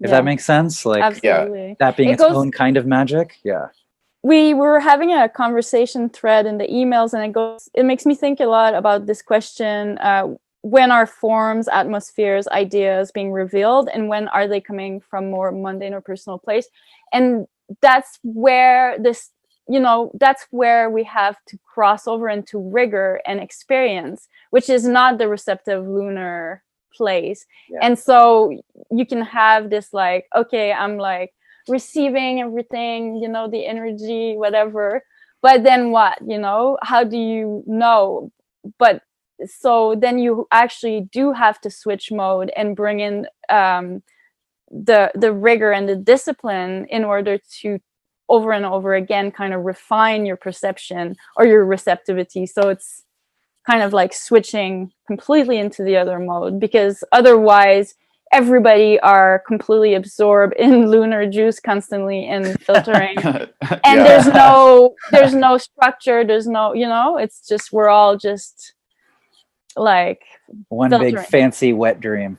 If that makes sense, like absolutely. That being its own kind of magic. Yeah. We were having a conversation thread in the emails, and it makes me think a lot about this question, when are forms, atmospheres, ideas being revealed, and when are they coming from more mundane or personal place? And that's where that's where we have to cross over into rigor and experience, which is not the receptive lunar place. And so you can have this like, okay, I'm like receiving everything, the energy, whatever, but then what, how do you know? But so then you actually do have to switch mode and bring in the rigor and the discipline in order to over and over again kind of refine your perception or your receptivity. So it's kind of like switching completely into the other mode, because otherwise everybody are completely absorbed in lunar juice constantly and filtering and there's no structure, there's no, it's just, we're all just like one filtering. Big fancy wet dream.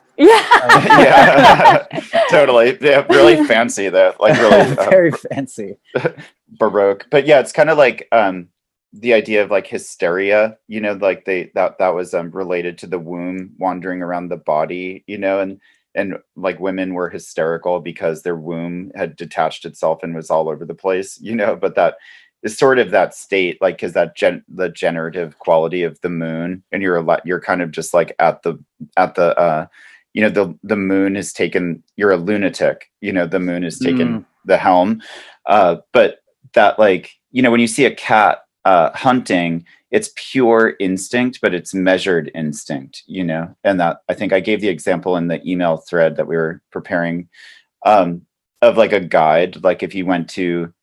Totally. Yeah, really fancy though, like really very fancy, baroque. But yeah, it's kind of like the idea of like hysteria, like that was related to the womb wandering around the body, and like women were hysterical because their womb had detached itself and was all over the place, but that is sort of that state, like, because the generative quality of the moon, and you're kind of just like at the the moon has taken, you're a lunatic, the moon has taken the helm, but that, like, when you see a cat hunting, it's pure instinct, but it's measured instinct, and that, I think I gave the example in the email thread that we were preparing, of like a guide, like if you went to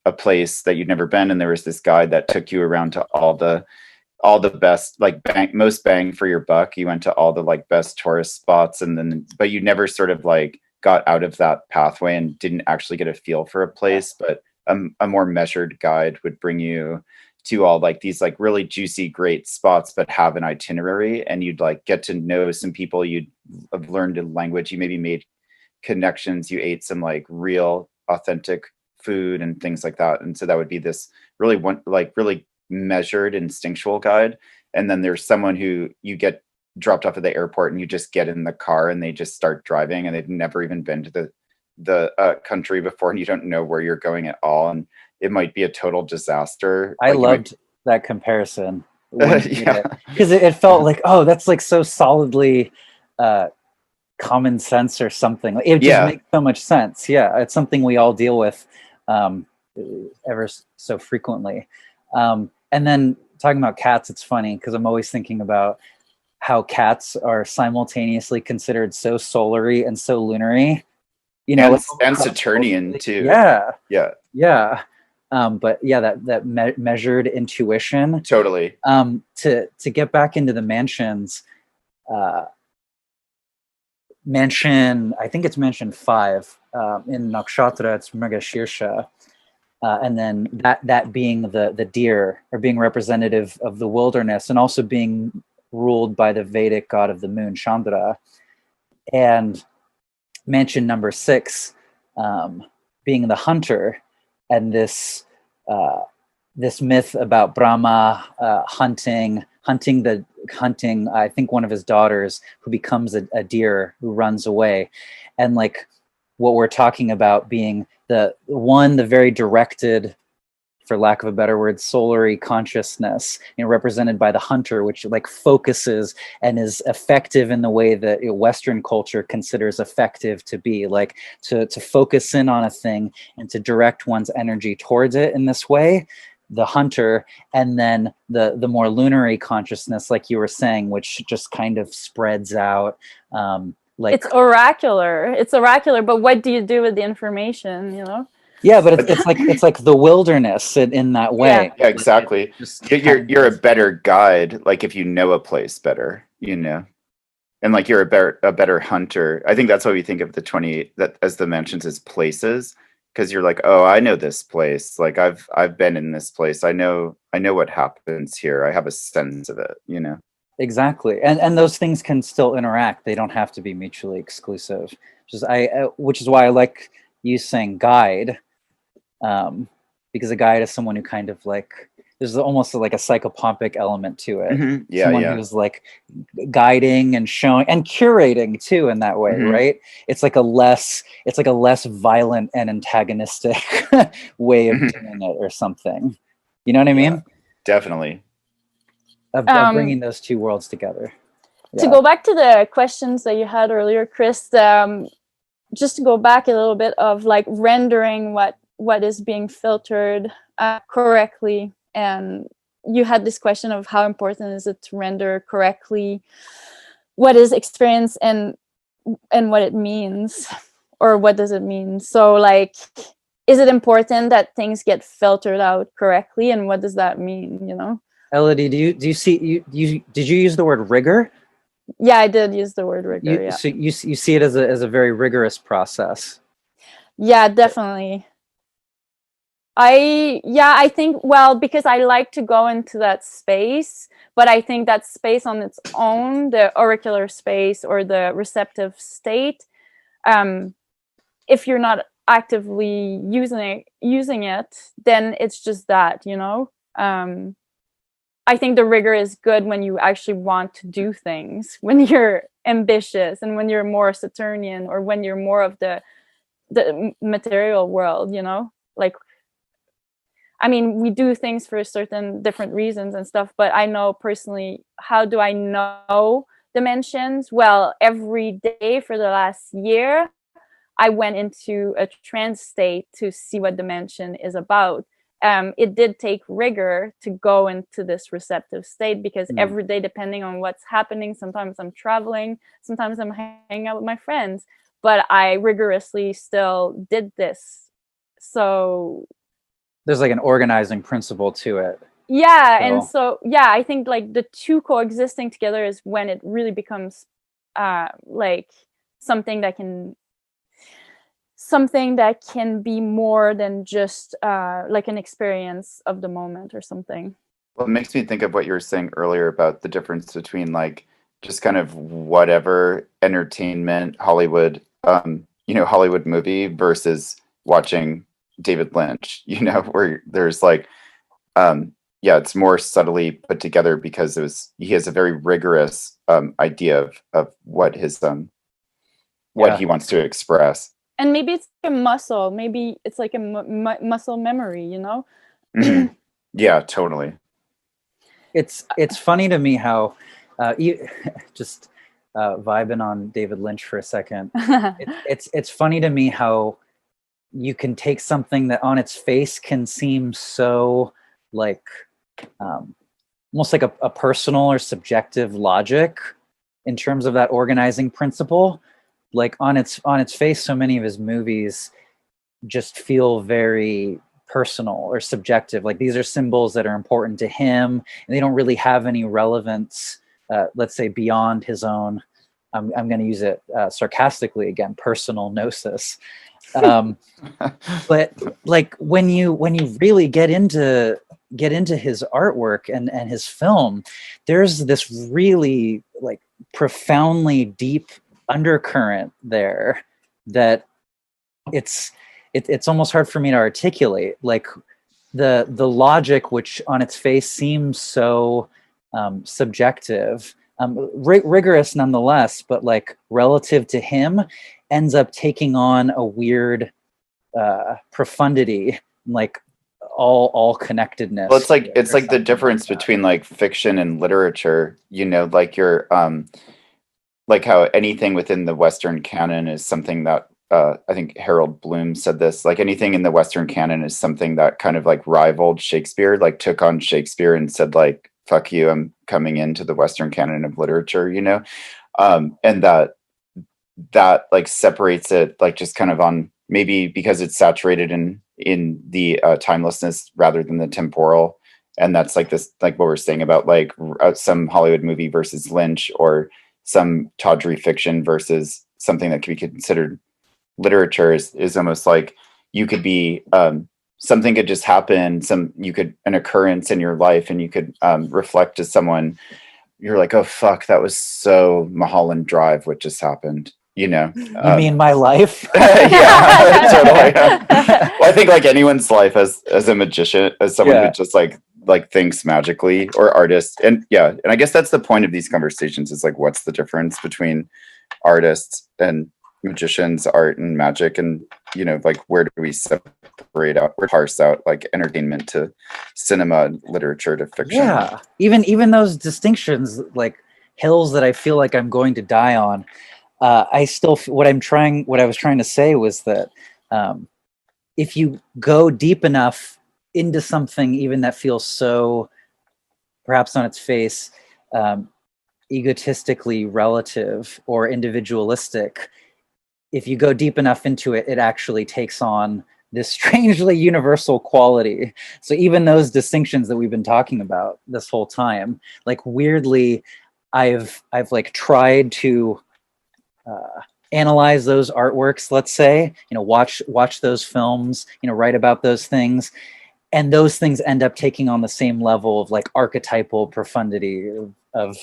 a place that you'd never been, and there was this guide that took you around to all the best, like most bang for your buck, you went to all the like best tourist spots, and then, but you never sort of like got out of that pathway and didn't actually get a feel for a place. But a more measured guide would bring you to all like these like really juicy, great spots, but have an itinerary, and you'd like get to know some people, you'd have learned a language, you maybe made connections, you ate some like real authentic food and things like that. And so that would be this really really measured instinctual guide. And then there's someone who you get dropped off at the airport, and you just get in the car and they just start driving, and they've never even been to the country before, and you don't know where you're going at all, and it might be a total disaster. I loved that comparison, because it felt like, oh, that's like so solidly common sense or something. It just makes so much sense. It's something we all deal with ever so frequently. And then talking about cats, it's funny because I'm always thinking about how cats are simultaneously considered so solary and so lunary, and Saturnian too. But that measured intuition, totally. To get back into the mansions, I think it's mansion 5 in Nakshatra, it's Mrigashirsha. And then that being the deer, or being representative of the wilderness, and also being ruled by the Vedic god of the moon, Chandra. And mansion number 6 being the hunter, and this myth about Brahma hunting I think one of his daughters, who becomes a deer who runs away. And like what we're talking about being the very directed, for lack of a better word, solary consciousness, represented by the hunter, which like focuses and is effective in the way that Western culture considers effective to be, like to focus in on a thing and to direct one's energy towards it in this way, the hunter. And then the more lunary consciousness, like you were saying, which just kind of spreads out. Like it's oracular, but what do you do with the information, Yeah, but it's like the wilderness in that way. Yeah, exactly. You're a better guide, like if you know a place better, and like you're a better hunter. I think that's why we think of the 20 that as dimensions as places, because you're like, oh, I know this place. Like I've been in this place. I know what happens here. I have a sense of it. Exactly, and those things can still interact. They don't have to be mutually exclusive. Which is why I like you saying guide. Because a guide is someone who kind of like, there's almost like a psychopompic element to it. Mm-hmm. Yeah, someone who's like guiding and showing and curating too in that way, right? It's like a less violent and antagonistic way of doing it or something. You know what I mean? Definitely. Of bringing those two worlds together. To go back to the questions that you had earlier, Chris, just to go back a little bit of like rendering what is being filtered correctly, and you had this question of how important is it to render correctly what is experience and what it means, or what does it mean. So like, is it important that things get filtered out correctly, and what does that mean? Elodie, did you use the word rigor? Yeah, I did use the word rigor. So you see it as a very rigorous process. Yeah, definitely. I think, well, because I like to go into that space, but I think that space on its own, the auricular space or the receptive state, if you're not actively using it, then it's just that, I think the rigor is good when you actually want to do things, when you're ambitious and when you're more Saturnian, or when you're more of the material world, like, I mean, we do things for certain different reasons and stuff, but I know personally, how do I know dimensions? Well, every day for the last year, I went into a trance state to see what dimension is about. It did take rigor to go into this receptive state, because every day, depending on what's happening, sometimes I'm traveling, sometimes I'm hanging out with my friends, but I rigorously still did this. So there's like an organizing principle to it. Yeah, and so I think like the two coexisting together is when it really becomes like something that can be more than just like an experience of the moment or something. Well, it makes me think of what you were saying earlier about the difference between like just kind of whatever entertainment Hollywood Hollywood movie versus watching David Lynch, where there's like it's more subtly put together, because he has a very rigorous idea of what his what he wants to express. And maybe it's a muscle, maybe it's like a muscle memory, Mm-hmm. Yeah, totally. It's funny to me how you just vibing on David Lynch for a second. It's funny to me how you can take something that on its face can seem so like almost like a personal or subjective logic in terms of that organizing principle. Like on its face, so many of his movies just feel very personal or subjective. Like these are symbols that are important to him, and they don't really have any relevance, let's say, beyond his own. I'm going to use it sarcastically again, personal gnosis. But like when you really get into his artwork and his film, there's this really like profoundly deep undercurrent there that it's almost hard for me to articulate. Like the logic, which on its face seems so subjective, rigorous nonetheless, but like relative to him, ends up taking on a weird profundity, like all connectedness. Well, it's like the difference between like fiction and literature, you know, like your like how anything within the Western canon is something that I think Harold Bloom said this, like anything in the Western canon is something that kind of like rivaled Shakespeare, like took on Shakespeare and said like, fuck you, I'm coming into the Western canon of literature, you know? And that like separates it, like just kind of on, maybe because it's saturated in the timelessness rather than the temporal. And that's like this, like what we're saying about like some Hollywood movie versus Lynch, or some tawdry fiction versus something that could be considered literature, is almost like you could be something could just happen, an occurrence in your life, and you could reflect to someone, you're like, oh fuck, that was so Mulholland Drive what just happened, you know. You mean my life? Yeah, totally. Well, I think like anyone's life as a magician, as someone who just like thinks magically, or artist. And yeah, and I guess that's the point of these conversations, is like, what's the difference between artists and magicians, art and magic, and you know, like where do we separate out or parse out like entertainment to cinema, literature to fiction? Yeah, even those distinctions, like hills that I feel like I'm going to die on. I still, what I was trying to say was that if you go deep enough into something, even that feels so, perhaps on its face, egotistically relative or individualistic, if you go deep enough into it, it actually takes on this strangely universal quality. So even those distinctions that we've been talking about this whole time, like weirdly, I've like tried to analyze those artworks, let's say, you know, watch those films, you know, write about those things, and those things end up taking on the same level of like archetypal profundity of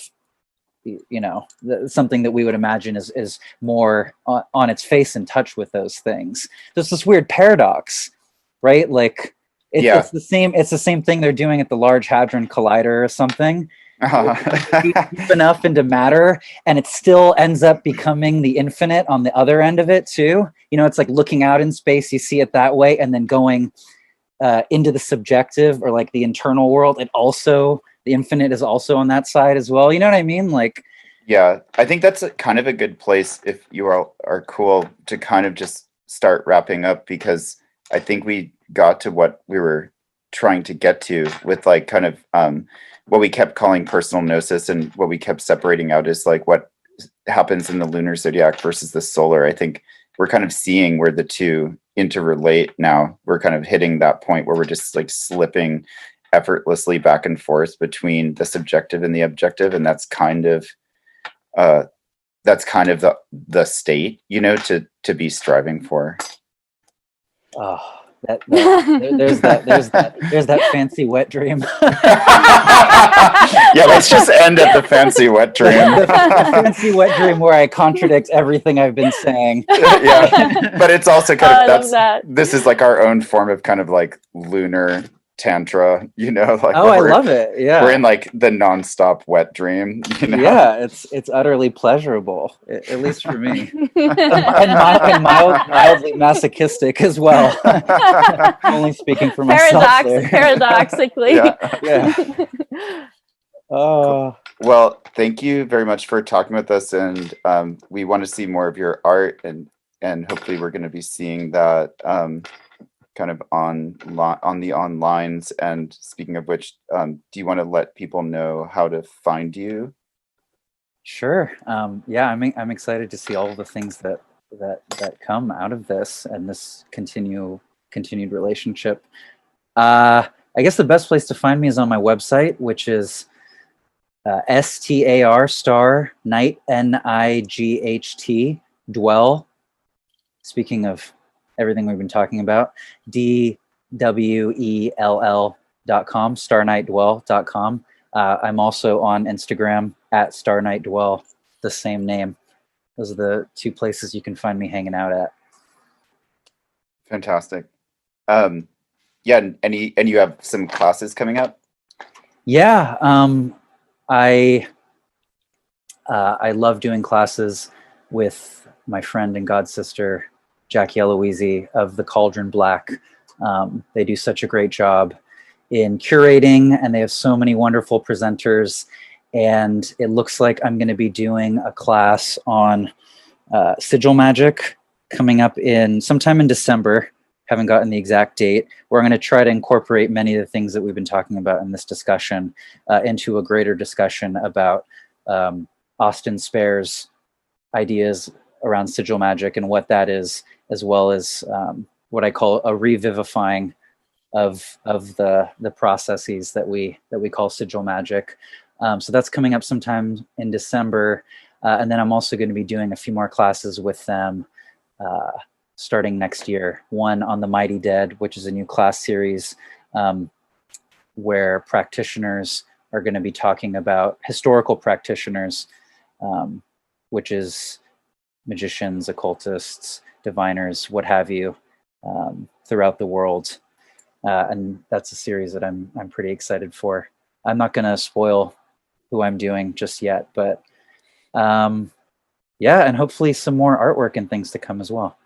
you know, something that we would imagine is more on its face in touch with those things. There's this weird paradox, right? Like it's the same thing they're doing at the Large Hadron Collider or something. Deep enough into matter, and it still ends up becoming the infinite on the other end of it too. You know, it's like looking out in space, you see it that way, and then going into the subjective or like the internal world, it also, the infinite is also on that side as well. You know what I mean? Like, yeah, I think that's kind of a good place, if you are cool, to kind of just start wrapping up, because I think we got to what we were trying to get to with like kind of what we kept calling personal gnosis, and what we kept separating out is like what happens in the lunar zodiac versus the solar. I think we're kind of seeing where the two interrelate now. We're kind of hitting that point where we're just like slipping effortlessly back and forth between the subjective and the objective, and that's kind of the state, you know, to be striving for. Oh, there's that fancy wet dream. Yeah, let's just end at the fancy wet dream. the fancy wet dream where I contradict everything I've been saying. Yeah, but it's also kind of that. This is like our own form of kind of like lunar tantra, you know, like, oh, I love it. Yeah, we're in like the nonstop wet dream, you know? Yeah, it's utterly pleasurable, at least for me, and mildly masochistic as well. Only speaking for myself there. Paradoxically. Yeah. Oh, well, thank you very much for talking with us, and we want to see more of your art, and hopefully we're going to be seeing that kind of on the onlines. And speaking of which, do you want to let people know how to find you? Sure. Yeah, I'm excited to see all of the things that come out of this and this continued relationship. I guess the best place to find me is on my website, which is STAR star night NIGHT dwell. Speaking of everything we've been talking about, DWELL.com, starnightdwell.com. I'm also on Instagram at starnightdwell, the same name. Those are the two places you can find me hanging out at. Fantastic. Yeah, and you have some classes coming up? Yeah, I I love doing classes with my friend and god sister, Jackie Eloise of the Cauldron Black. They do such a great job in curating, and they have so many wonderful presenters. And it looks like I'm going to be doing a class on sigil magic coming up in sometime in December. Haven't gotten the exact date, where I'm going to try to incorporate many of the things that we've been talking about in this discussion into a greater discussion about Austin Spare's ideas around sigil magic and what that is, as well as what I call a revivifying of the processes that we call sigil magic. So that's coming up sometime in December, and then I'm also going to be doing a few more classes with them starting next year. One on the Mighty Dead, which is a new class series where practitioners are going to be talking about historical practitioners, which is magicians, occultists, diviners, what have you, throughout the world. And that's a series that I'm pretty excited for. I'm not going to spoil who I'm doing just yet, but yeah, and hopefully some more artwork and things to come as well.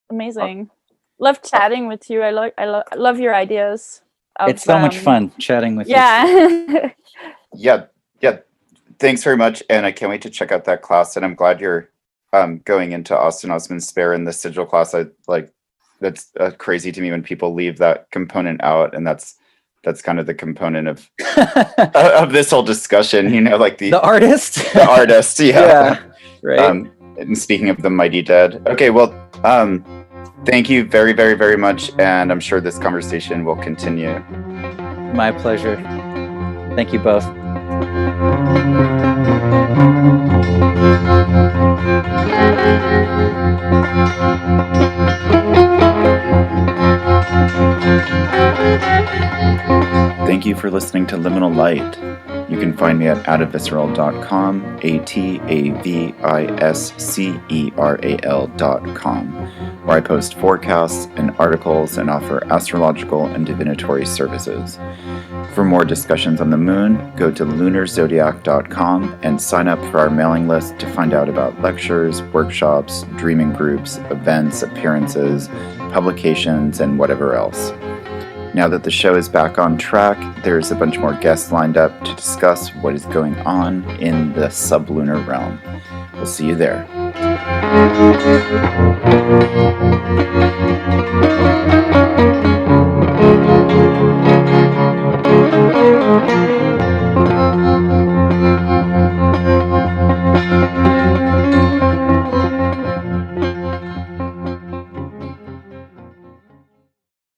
Amazing. Love chatting with you. I love your ideas. It's so much fun chatting with you. Yeah. Thanks very much, and I can't wait to check out that class. And I'm glad you're going into Austin Osman Spare in the sigil class. That's crazy to me when people leave that component out, and that's kind of the component of of this whole discussion. You know, like the artist. The artist, yeah. Right. And speaking of the Mighty Dead, okay. Well, thank you very, very, very much, and I'm sure this conversation will continue. My pleasure. Thank you both. Thank you for listening to Liminal Light. You can find me at atavisceral.com, atavisceral.com, where I post forecasts and articles and offer astrological and divinatory services. For more discussions on the moon, go to lunarzodiac.com and sign up for our mailing list to find out about lectures, workshops, dreaming groups, events, appearances, publications, and whatever else. Now that the show is back on track, there's a bunch more guests lined up to discuss what is going on in the sublunar realm. We'll see you there.